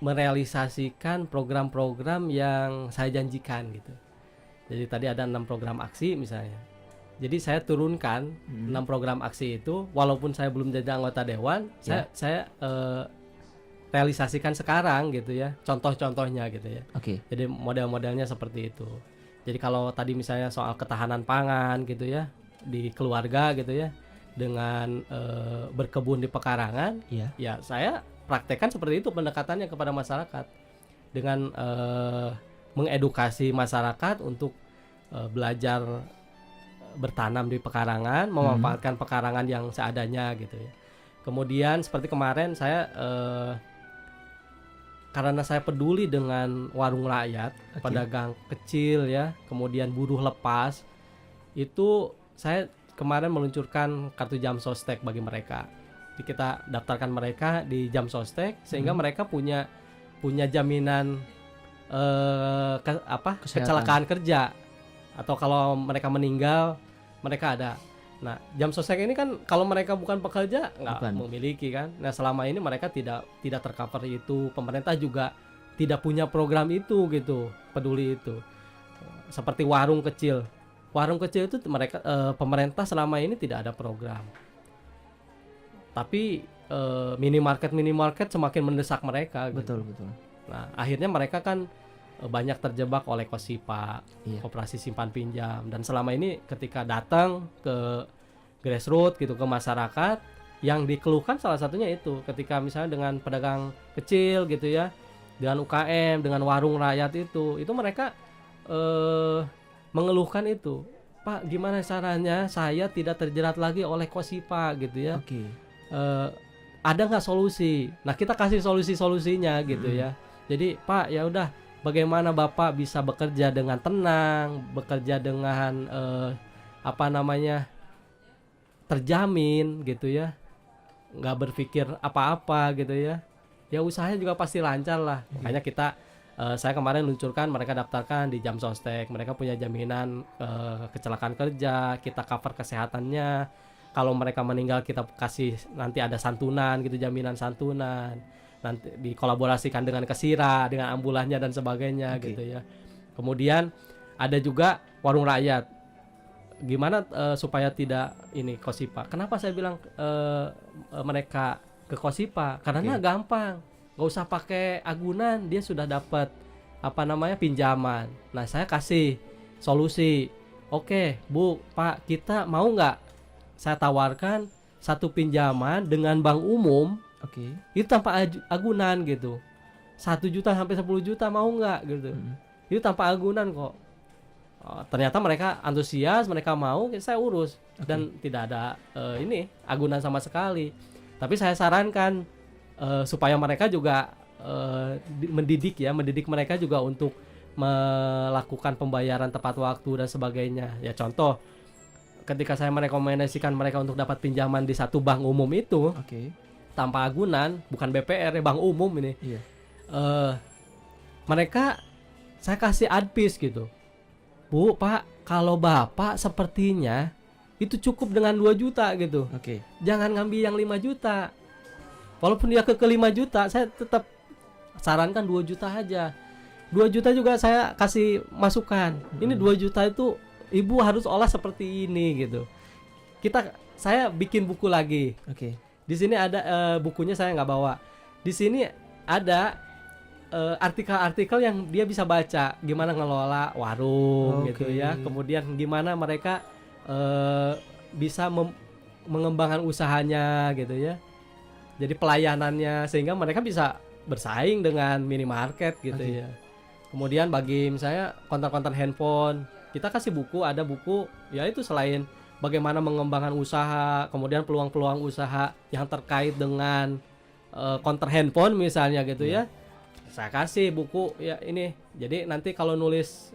merealisasikan program-program yang saya janjikan gitu. Jadi tadi ada 6 program aksi misalnya. Jadi saya turunkan 6 program aksi itu, walaupun saya belum jadi anggota dewan, saya realisasikan sekarang gitu ya, contoh-contohnya gitu ya. Jadi model-modelnya seperti itu. Jadi kalau tadi misalnya soal ketahanan pangan gitu ya di keluarga gitu ya, dengan berkebun di pekarangan, ya saya praktekkan seperti itu pendekatannya kepada masyarakat dengan mengedukasi masyarakat untuk belajar bertanam di pekarangan, memanfaatkan pekarangan yang seadanya gitu ya. Kemudian seperti kemarin saya karena saya peduli dengan warung rakyat, pedagang kecil ya, kemudian buruh lepas, itu saya kemarin meluncurkan kartu jam sostek bagi mereka. Jadi kita daftarkan mereka di jam sostek sehingga mereka punya jaminan kecelakaan kerja, atau kalau mereka meninggal mereka ada. Nah, jam sostek ini kan kalau mereka bukan pekerja nggak memiliki kan. Nah, selama ini mereka tidak tercover itu. Pemerintah juga tidak punya program itu gitu, peduli itu. Seperti warung kecil itu mereka pemerintah selama ini tidak ada program. Tapi minimarket semakin mendesak mereka. Betul. Nah, akhirnya mereka kan banyak terjebak oleh Kosipa, Koperasi Simpan Pinjam, dan selama ini ketika datang ke grassroots gitu, ke masyarakat, yang dikeluhkan salah satunya itu ketika misalnya dengan pedagang kecil gitu ya, dengan UKM, dengan warung rakyat itu mereka mengeluhkan itu, Pak, gimana caranya saya tidak terjerat lagi oleh Kosipa gitu ya. Ada nggak solusi? Nah, kita kasih solusinya gitu ya. Jadi Pak, ya udah, bagaimana Bapak bisa bekerja dengan tenang, bekerja dengan terjamin gitu ya, nggak berpikir apa-apa gitu ya. Ya usahanya juga pasti lancar lah. Makanya saya kemarin luncurkan, mereka daftarkan di jam sostek, mereka punya jaminan kecelakaan kerja, kita cover kesehatannya. Kalau mereka meninggal kita kasih nanti ada santunan gitu, jaminan santunan. Nanti dikolaborasikan dengan Kesira, dengan ambulannya dan sebagainya gitu ya. Kemudian ada juga warung rakyat. Gimana supaya tidak ini Kosipa? Kenapa saya bilang mereka ke Kosipa? Karena gampang, nggak usah pakai agunan, dia sudah dapat pinjaman. Nah, saya kasih solusi. Oke, Bu, Pak, kita mau nggak saya tawarkan satu pinjaman dengan bank umum. Itu tanpa agunan gitu. 1 juta sampai 10 juta mau nggak gitu. Itu tanpa agunan kok. Ternyata mereka antusias, mereka mau, saya urus. Dan tidak ada agunan sama sekali. Tapi saya sarankan supaya mereka juga mendidik mereka juga untuk melakukan pembayaran tepat waktu dan sebagainya. Ya contoh, ketika saya merekomendasikan mereka untuk dapat pinjaman di satu bank umum itu, tanpa agunan, bukan BPR ya, bank umum ini. Mereka saya kasih advice gitu. Bu, Pak, kalau Bapak sepertinya itu cukup dengan 2 juta gitu. Jangan ngambil yang 5 juta. Walaupun dia ke 5 juta, saya tetap sarankan 2 juta aja. 2 juta juga saya kasih masukan. Ini 2 juta itu Ibu harus olah seperti ini gitu. Saya bikin buku lagi. Di sini ada bukunya, saya nggak bawa. Di sini ada artikel-artikel yang dia bisa baca, gimana ngelola warung gitu ya. Kemudian gimana mereka bisa mengembangkan usahanya gitu ya. Jadi pelayanannya sehingga mereka bisa bersaing dengan minimarket gitu ya. Kemudian bagi misalnya konter-konter handphone, kita kasih buku, ada buku ya itu selain bagaimana mengembangkan usaha, kemudian peluang-peluang usaha yang terkait dengan konter handphone misalnya gitu ya. Saya kasih buku ya ini. Jadi nanti kalau nulis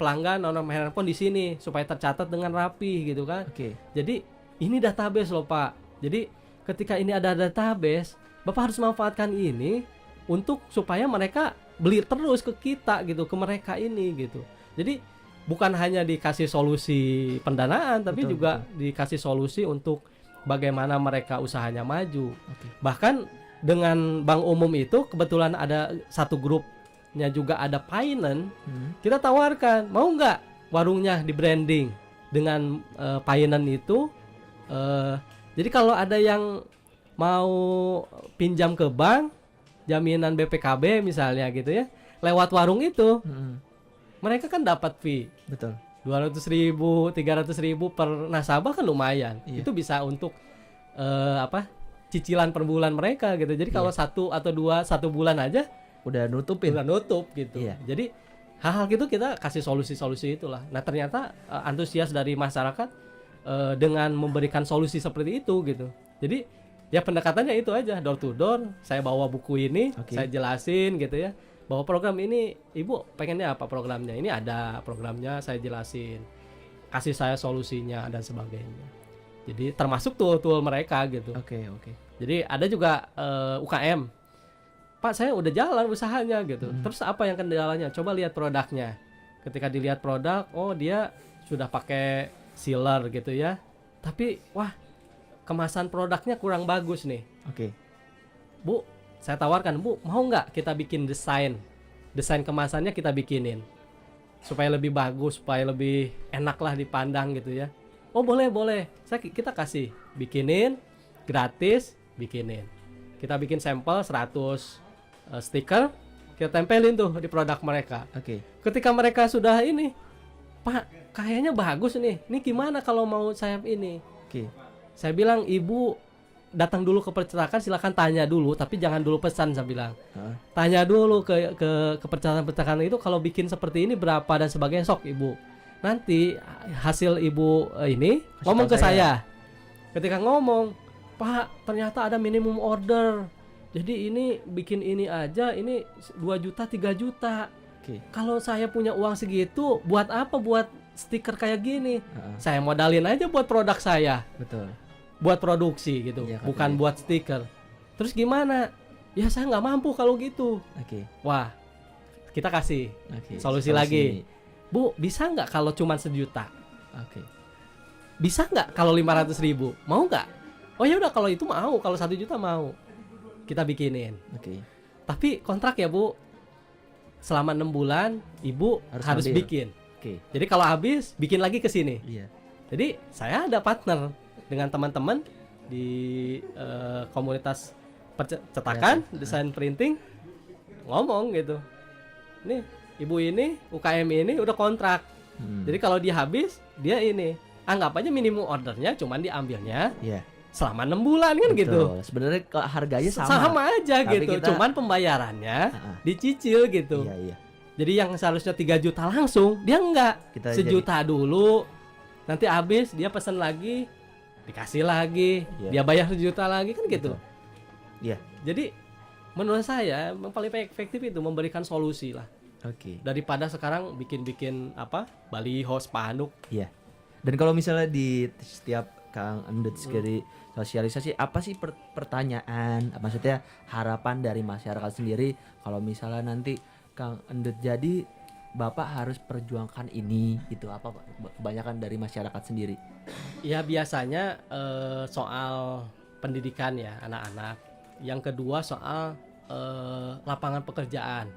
pelanggan nomor handphone di sini supaya tercatat dengan rapi gitu kan. Jadi ini database loh Pak. Jadi ketika ini ada database, Bapak harus manfaatkan ini untuk supaya mereka beli terus ke kita gitu, ke mereka ini gitu. Jadi bukan hanya dikasih solusi pendanaan, tapi juga dikasih solusi untuk bagaimana mereka usahanya maju. Bahkan dengan bank umum itu kebetulan ada satu grupnya juga ada finance. Kita tawarkan, mau nggak warungnya di branding dengan finance itu. Jadi kalau ada yang mau pinjam ke bank, jaminan BPKB misalnya gitu ya, lewat warung itu. Mereka kan dapat fee. 200.000, 300.000 per nasabah kan lumayan. Itu bisa untuk cicilan per bulan mereka gitu. Jadi kalau 1 atau 2 1 bulan aja udah nutup gitu. Jadi hal-hal gitu kita kasih solusi-solusi itulah. Nah, ternyata antusias dari masyarakat dengan memberikan solusi seperti itu gitu. Jadi Ya pendekatannya itu aja, door to door. Saya bawa buku ini, saya jelasin gitu ya. Bahwa program ini ibu pengennya apa programnya? Ini ada programnya, saya jelasin. Kasih saya solusinya dan sebagainya. Jadi termasuk tool mereka gitu. Oke. Jadi ada juga UKM. Pak, saya udah jalan usahanya gitu. Terus apa yang kendalanya? Coba lihat produknya. Ketika dilihat produk, oh dia sudah pakai sealer gitu ya. Tapi wah, kemasan produknya kurang bagus nih. Oke. Bu, saya tawarkan, Bu, mau nggak kita bikin desain kemasannya kita bikinin supaya lebih bagus, supaya lebih enak lah dipandang gitu ya. Oh boleh, kita kasih bikinin gratis, bikinin. Kita bikin sampel 100 stiker, kita tempelin tuh di produk mereka. Oke. Ketika mereka sudah ini, Pak, kayaknya bagus nih. Ini gimana kalau mau sayap ini? Oke. Saya bilang, ibu datang dulu ke percetakan, silakan tanya dulu, tapi jangan dulu pesan. Saya bilang, tanya dulu ke percetakan itu kalau bikin seperti ini berapa dan sebagainya. Sok ibu, nanti hasil ibu ini kasih ngomong ke saya. Ketika ngomong, Pak, ternyata ada minimum order. Jadi ini bikin ini aja, ini 2 juta, 3 juta. Kalau saya punya uang segitu, buat apa buat stiker kayak gini? Saya modalin aja buat produk saya. Betul. Buat produksi gitu, bukan buat stiker. Terus gimana? Ya saya nggak mampu kalau gitu. Wah, kita kasih solusi lagi. Bu, bisa nggak kalau cuma 1 juta? Bisa nggak kalau 500.000? Mau nggak? Oh ya udah, kalau itu mau, kalau 1 juta mau. Kita bikinin. Tapi kontrak ya Bu, selama 6 bulan Ibu harus bikin. Jadi kalau habis bikin lagi ke sini. Jadi saya ada partner dengan teman-teman di komunitas percetakan, desain printing, ngomong gitu. Nih, ibu ini, UKM ini udah kontrak. Jadi kalau dia habis, dia ini anggap aja minimum ordernya cuman diambilnya selama 6 bulan kan. Betul. Gitu. Sebenarnya harganya sama aja gitu, cuman pembayarannya dicicil gitu. Jadi yang seharusnya 3 juta langsung, dia enggak. 1 juta dulu. Nanti habis dia pesan lagi, dikasih lagi, dia bayar 1 juta lagi kan gitu. Jadi menurut saya yang paling efektif itu memberikan solusi lah. Daripada sekarang bikin apa? Baliho, spanduk. Dan kalau misalnya di setiap Kang Endut sekali sosialisasi, apa sih pertanyaan, maksudnya harapan dari masyarakat sendiri kalau misalnya nanti Kang Endut jadi Bapak harus perjuangkan ini, itu apa Pak? Kebanyakan dari masyarakat sendiri. Ya biasanya soal pendidikan ya anak-anak. Yang kedua soal lapangan pekerjaan.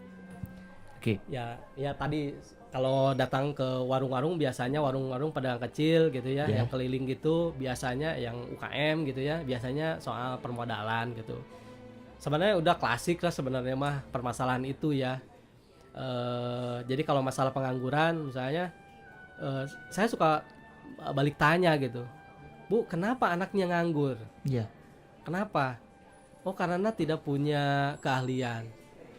Ya tadi kalau datang ke warung-warung, biasanya warung-warung pedagang kecil gitu ya, yang keliling gitu, biasanya yang UKM gitu ya, biasanya soal permodalan gitu. Sebenarnya udah klasik lah sebenarnya mah permasalahan itu ya. Jadi kalau masalah pengangguran misalnya, saya suka balik tanya gitu, Bu, kenapa anaknya nganggur? Kenapa? Oh karena tidak punya keahlian.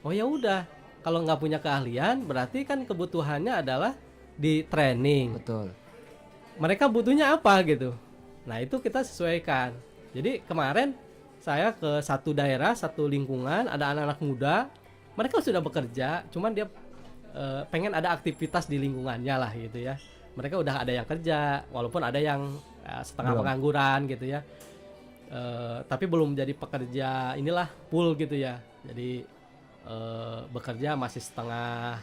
Oh ya udah, kalau nggak punya keahlian berarti kan kebutuhannya adalah di training. Betul. Mereka butuhnya apa gitu. Nah itu kita sesuaikan. Jadi kemarin saya ke satu daerah, satu lingkungan, ada anak-anak muda. Mereka sudah bekerja, cuman dia pengen ada aktivitas di lingkungannya lah gitu ya. Mereka udah ada yang kerja, walaupun ada yang setengah pengangguran gitu ya. Tapi belum jadi pekerja inilah full gitu ya. Jadi bekerja masih setengah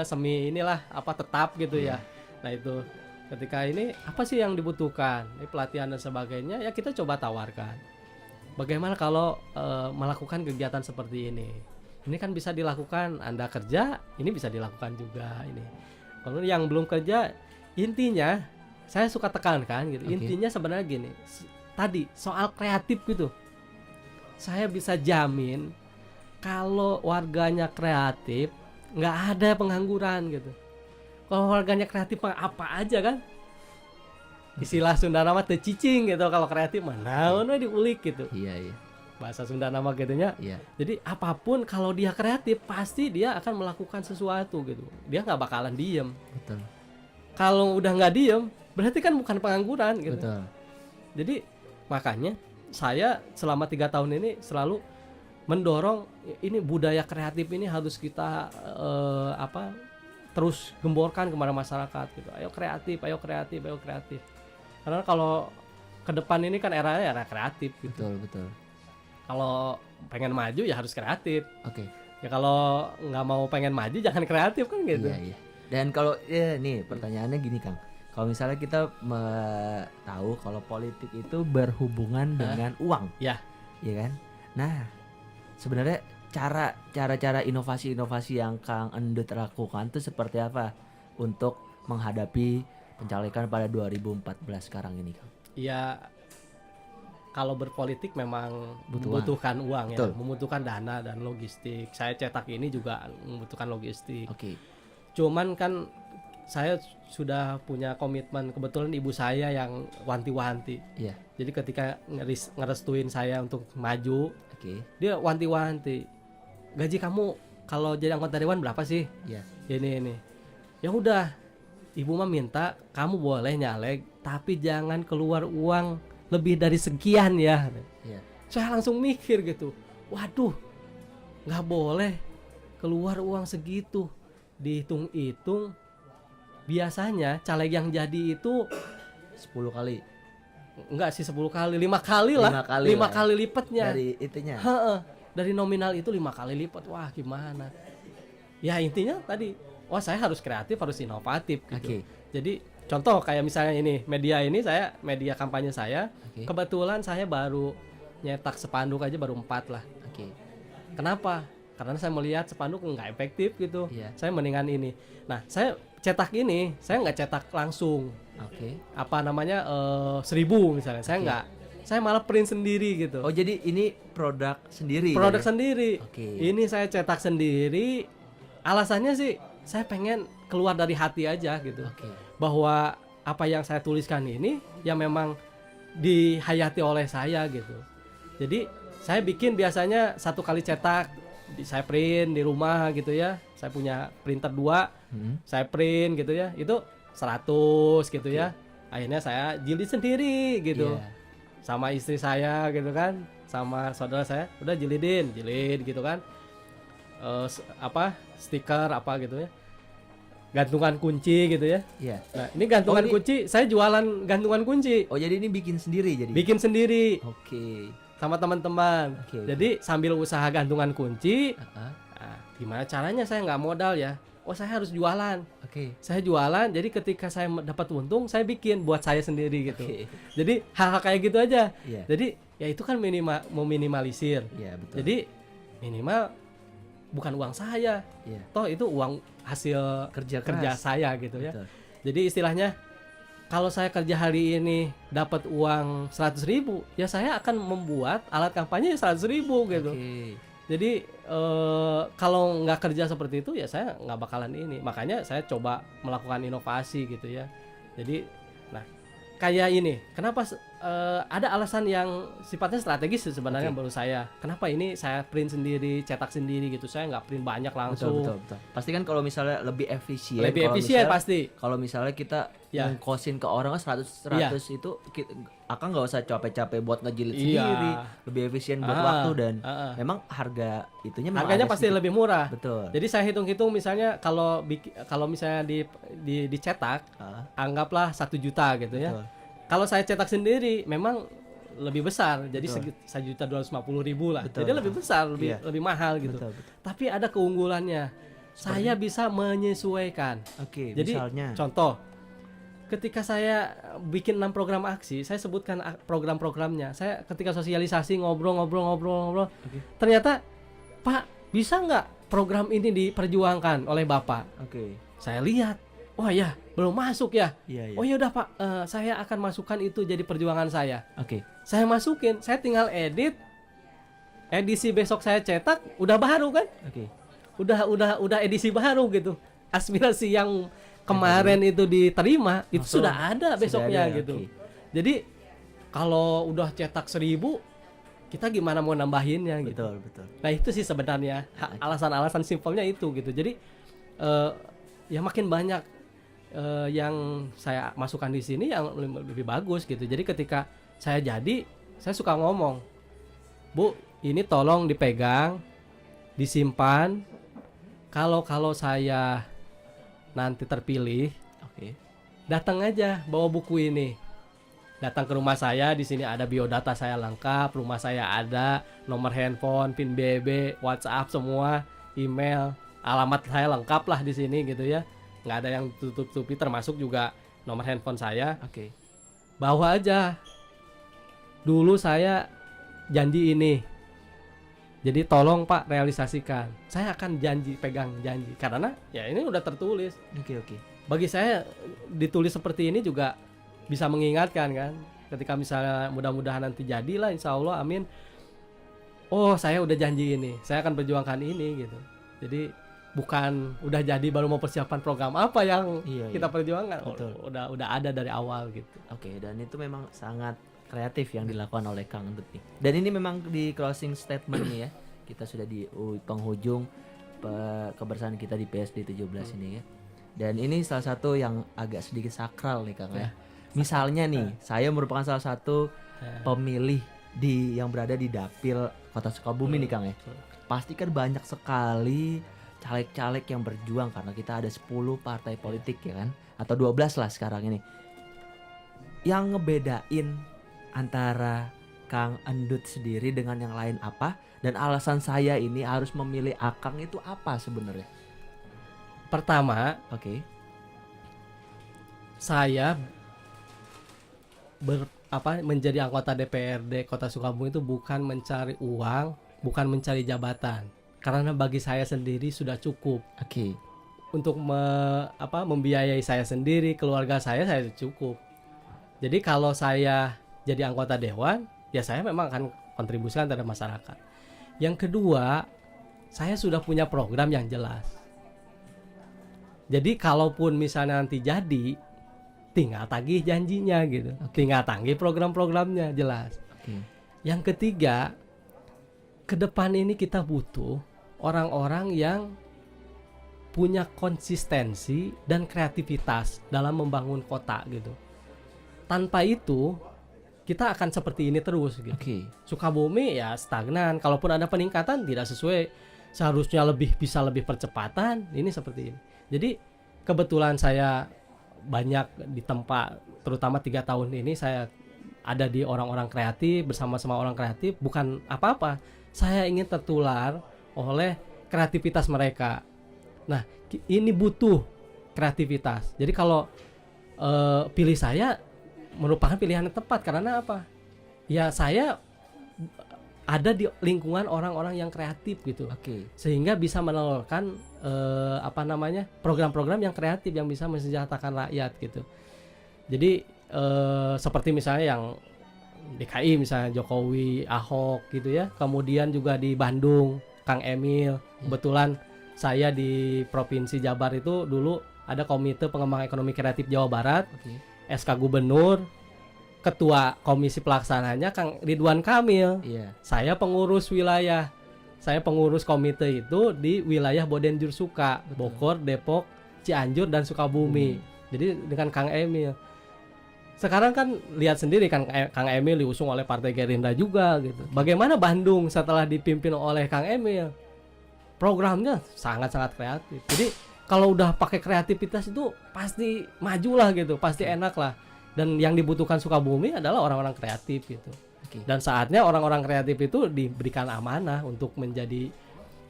semi inilah tetap gitu ya. Nah itu ketika ini apa sih yang dibutuhkan? Ini pelatihan dan sebagainya ya kita coba tawarkan. Bagaimana kalau melakukan kegiatan seperti ini? Ini kan bisa dilakukan Anda kerja, ini bisa dilakukan juga ini. Kalau yang belum kerja, intinya saya suka tekankan gitu. Intinya sebenarnya gini, tadi soal kreatif gitu. Saya bisa jamin kalau warganya kreatif, nggak ada pengangguran gitu. Kalau warganya kreatif apa aja kan? Istilah Sunda nama teu cicing gitu, kalau kreatif mah naon we diulik gitu. Bahasa Sunda nama gitunya. Jadi apapun kalau dia kreatif pasti dia akan melakukan sesuatu gitu. Dia nggak bakalan diem. Betul. Kalau udah nggak diem berarti kan bukan pengangguran gitu. Betul. Jadi makanya saya selama 3 tahun ini selalu mendorong ini budaya kreatif ini harus kita terus gemborkan kepada masyarakat gitu. Ayo kreatif, ayo kreatif, ayo kreatif. Karena kalau ke depan ini kan era kreatif gitu. Betul. Kalau pengen maju ya harus kreatif. Oke. Ya kalau nggak mau pengen maju jangan kreatif kan gitu. Iya. Dan kalau nih pertanyaannya gini Kang. Kalau misalnya kita tahu kalau politik itu berhubungan dengan uang. Ya. Iya kan? Nah, sebenarnya cara inovasi-inovasi yang Kang Endut lakukan itu seperti apa untuk menghadapi pencalekan pada 2014 sekarang ini, Kang? Iya, kalau berpolitik memang membutuhkan uang ya, membutuhkan dana dan logistik. Saya cetak ini juga membutuhkan logistik. Oke. Cuman kan saya sudah punya komitmen, kebetulan ibu saya yang wanti-wanti. Iya. Jadi ketika ngerestuin saya untuk maju, dia wanti-wanti. Gaji kamu kalau jadi anggota dewan berapa sih? Iya. Ini. Ya udah, ibu mah minta kamu boleh nyalek, tapi jangan keluar uang lebih dari sekian ya. Iya. Saya langsung mikir gitu. Waduh, nggak boleh keluar uang segitu. Dihitung-hitung, biasanya caleg yang jadi itu 10 kali. Enggak sih 10 kali, 5 kali lah. 5 kali lipatnya. Dari itunya. Dari nominal itu 5 kali lipat. Wah, gimana? Ya intinya tadi, saya harus kreatif, harus inovatif gitu. Jadi contoh kayak misalnya ini, media kampanye saya, kebetulan saya baru nyetak spanduk aja baru 4 lah. Kenapa? Karena saya melihat spanduk nggak efektif gitu. Saya mendingan ini. Nah, saya cetak ini, saya nggak cetak langsung. 1000 misalnya. Saya nggak, saya malah print sendiri gitu. Oh, jadi ini produk sendiri. Produk sendiri. Ini saya cetak sendiri. Alasannya sih saya pengen keluar dari hati aja gitu. Bahwa apa yang saya tuliskan ini yang memang dihayati oleh saya gitu. Jadi saya bikin biasanya 1 kali cetak, saya print di rumah gitu ya. Saya punya printer 2, saya print gitu ya. Itu 100 gitu ya. Akhirnya saya jilid sendiri gitu. Sama istri saya gitu kan, sama saudara saya udah jilid gitu kan. Stiker apa gitu ya. Gantungan kunci gitu ya. Nah, ini gantungan kunci, saya jualan gantungan kunci. Oh, jadi ini bikin sendiri jadi. Bikin sendiri. Sama teman-teman. Jadi sambil usaha gantungan kunci, nah, gimana caranya saya nggak modal ya? Saya harus jualan. Saya jualan, jadi ketika saya dapat untung, saya bikin buat saya sendiri gitu. Jadi hal-hal kayak gitu aja. Jadi ya itu kan meminimalisir. Betul. Jadi minimal bukan uang saya. Toh itu uang hasil kerja saya gitu ya. Jadi istilahnya kalau saya kerja hari ini dapat uang 100.000, ya saya akan membuat alat kampanye 100.000 gitu. Jadi kalau nggak kerja seperti itu ya saya nggak bakalan ini. Makanya saya coba melakukan inovasi gitu ya. Jadi, nah kayak ini, kenapa ada alasan yang sifatnya strategis sebenarnya menurut saya. Kenapa ini saya print sendiri, cetak sendiri gitu. Saya nggak print banyak langsung. Betul. Pasti kan kalau misalnya lebih efisien. Pasti. Kalau misalnya kita ngkosin ke orang 100 itu akan nggak usah capek-capek buat ngejilid sendiri, lebih efisien buat waktu dan memang harga itunya harganya pasti lebih murah. Betul. Jadi saya hitung-hitung misalnya kalau misalnya dicetak, anggaplah 1 juta gitu ya. Kalau saya cetak sendiri memang lebih besar, jadi 1.250.000 lah. Jadi lebih besar, lebih mahal gitu. Tapi ada keunggulannya. Saya bisa menyesuaikan. Jadi misalnya contoh, ketika saya bikin 6 program aksi, saya sebutkan program-programnya. Saya ketika sosialisasi ngobrol. Ternyata, Pak, bisa nggak program ini diperjuangkan oleh Bapak? Saya lihat, oh ya, belum masuk ya. Oh ya udah Pak, saya akan masukkan itu jadi perjuangan saya. Saya masukin, saya tinggal edit. Edisi besok saya cetak, udah baru kan? Udah edisi baru gitu. Aspirasi yang kemarin itu diterima, itu sudah ada besoknya gitu. Jadi kalau udah cetak 1.000, kita gimana mau nambahinnya gitu. Betul. Nah itu sih sebenarnya alasan-alasan simpelnya itu gitu. Jadi ya makin banyak yang saya masukkan di sini yang lebih bagus gitu. Jadi ketika saya suka ngomong, Bu, ini tolong dipegang, disimpan. Kalau saya nanti terpilih, datang aja bawa buku ini. Datang ke rumah saya, di sini ada biodata saya lengkap, rumah saya ada, nomor handphone, PIN BB, WhatsApp semua, email, alamat saya lengkap lah di sini gitu ya. Nggak ada yang tutup-tutupi, termasuk juga nomor handphone saya. Bawa aja. Dulu saya janji ini. Jadi tolong Pak realisasikan. Saya akan pegang janji. Karena ya ini udah tertulis. Bagi saya ditulis seperti ini juga bisa mengingatkan kan. Ketika misalnya mudah-mudahan nanti jadilah, insya Allah, amin. Oh, saya udah janji ini. Saya akan perjuangkan ini gitu. Jadi bukan udah jadi baru mau persiapan program apa yang kita perjuangkan. Udah ada dari awal gitu. Dan itu memang sangat kreatif yang dilakukan oleh Kang Endut nih. Dan ini memang di closing statement nih ya. Kita sudah di penghujung kebersamaan kita di PSD 17 ini ya. Dan ini salah satu yang agak sedikit sakral nih Kang ya. Misalnya nih, saya merupakan salah satu pemilih yang berada di Dapil Kota Sukabumi nih Kang ya. Pasti kan banyak sekali caleg-caleg yang berjuang karena kita ada 10 partai politik ya kan, atau 12 lah sekarang ini. Yang ngebedain antara Kang Endut sendiri dengan yang lain apa, dan alasan saya ini harus memilih Akang itu apa sebenarnya? Pertama, saya menjadi anggota DPRD Kota Sukabumi itu bukan mencari uang, bukan mencari jabatan. Karena bagi saya sendiri sudah cukup. Untuk membiayai saya sendiri, keluarga saya cukup. Jadi kalau saya jadi anggota dewan, ya saya memang akan kontribusikan terhadap masyarakat. Yang kedua, saya sudah punya program yang jelas. Jadi kalaupun misalnya nanti jadi, tinggal tagih janjinya gitu. Tinggal tagih program-programnya jelas. Yang ketiga, ke depan ini kita butuh orang-orang yang punya konsistensi dan kreativitas dalam membangun kota gitu. Tanpa itu kita akan seperti ini terus gitu. Sukabumi ya stagnan. Kalaupun ada peningkatan tidak sesuai, seharusnya bisa lebih percepatan. Ini seperti ini. Jadi kebetulan saya banyak di tempat, terutama 3 tahun ini saya ada di orang-orang kreatif, bersama-sama orang kreatif. Bukan apa-apa, saya ingin tertular oleh kreativitas mereka. Nah, ini butuh kreativitas. Jadi kalau pilih saya merupakan pilihan yang tepat. Karena apa? Ya saya ada di lingkungan orang-orang yang kreatif gitu. Sehingga bisa menelurkan program-program yang kreatif yang bisa mensejahterakan rakyat gitu. Jadi seperti misalnya yang DKI misalnya Jokowi, Ahok gitu ya. Kemudian juga di Bandung Kang Emil. Kebetulan saya di Provinsi Jabar itu dulu ada Komite Pengembangan Ekonomi Kreatif Jawa Barat. SK Gubernur, Ketua Komisi Pelaksananya Kang Ridwan Kamil. Saya pengurus wilayah. Saya pengurus komite itu di wilayah Bodenjur Suka, Bogor, Depok, Cianjur dan Sukabumi. Jadi dengan Kang Emil. Sekarang kan lihat sendiri kan Kang Emil diusung oleh Partai Gerindra juga gitu. Bagaimana Bandung setelah dipimpin oleh Kang Emil? Programnya sangat-sangat kreatif. Jadi kalau udah pakai kreativitas itu pasti majulah gitu, pasti enak lah. Dan yang dibutuhkan Sukabumi adalah orang-orang kreatif gitu. Dan saatnya orang-orang kreatif itu diberikan amanah untuk menjadi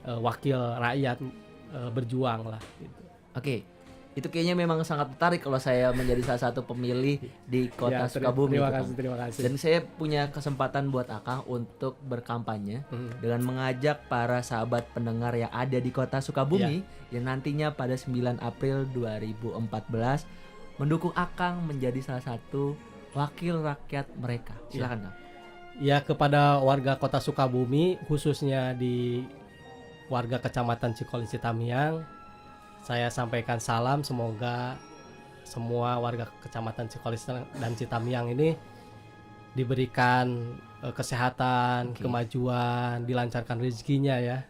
wakil rakyat, berjuang lah gitu. Itu kayaknya memang sangat tertarik kalau saya menjadi salah satu pemilih di Kota Sukabumi. Terima kasih. Dan saya punya kesempatan buat Akang untuk berkampanye dengan mengajak para sahabat pendengar yang ada di Kota Sukabumi yang nantinya pada 9 April 2014 mendukung Akang menjadi salah satu wakil rakyat mereka. Silakan Kang. Ya, kepada warga Kota Sukabumi, khususnya di warga Kecamatan Cikole Citamiang, saya sampaikan salam, semoga semua warga Kecamatan Cikole dan Citamiang ini diberikan kesehatan, kemajuan, dilancarkan rezekinya ya.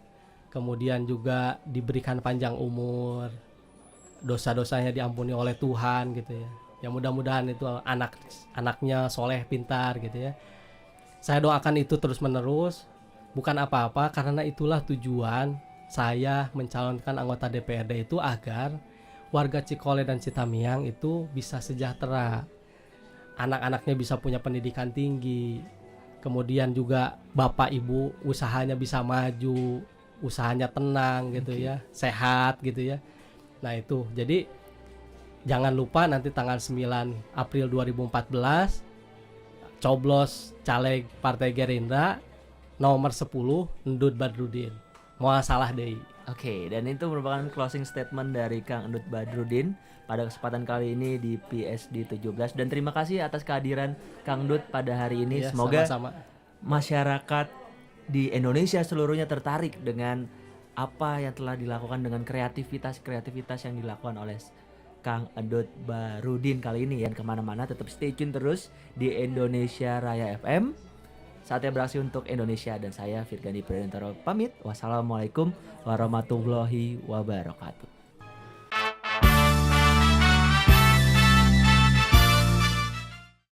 Kemudian juga diberikan panjang umur, dosa-dosanya diampuni oleh Tuhan gitu ya. Ya mudah-mudahan itu anaknya soleh, pintar gitu ya. Saya doakan itu terus menerus, bukan apa-apa, karena itulah tujuan saya mencalonkan anggota DPRD itu agar warga Cikole dan Citamiang itu bisa sejahtera, anak-anaknya bisa punya pendidikan tinggi, kemudian juga bapak ibu usahanya bisa maju, usahanya tenang gitu ya, sehat gitu ya. Nah itu, jadi jangan lupa nanti tanggal 9 April 2014 coblos caleg Partai Gerindra nomor 10 Endut Badrudin. Mau salah deh. Oke, dan itu merupakan closing statement dari Kang Endut Badrudin pada kesempatan kali ini di PSD 17, dan terima kasih atas kehadiran Kang Endut pada hari ini. Semoga sama-sama masyarakat di Indonesia seluruhnya tertarik dengan apa yang telah dilakukan, dengan kreativitas yang dilakukan oleh Kang Endut Badrudin kali ini. Dan kemana-mana tetap stay tune terus di Indonesia Raya FM. Saatnya beraksi untuk Indonesia, dan saya Firgandi Pradantara pamit. Wassalamualaikum warahmatullahi wabarakatuh.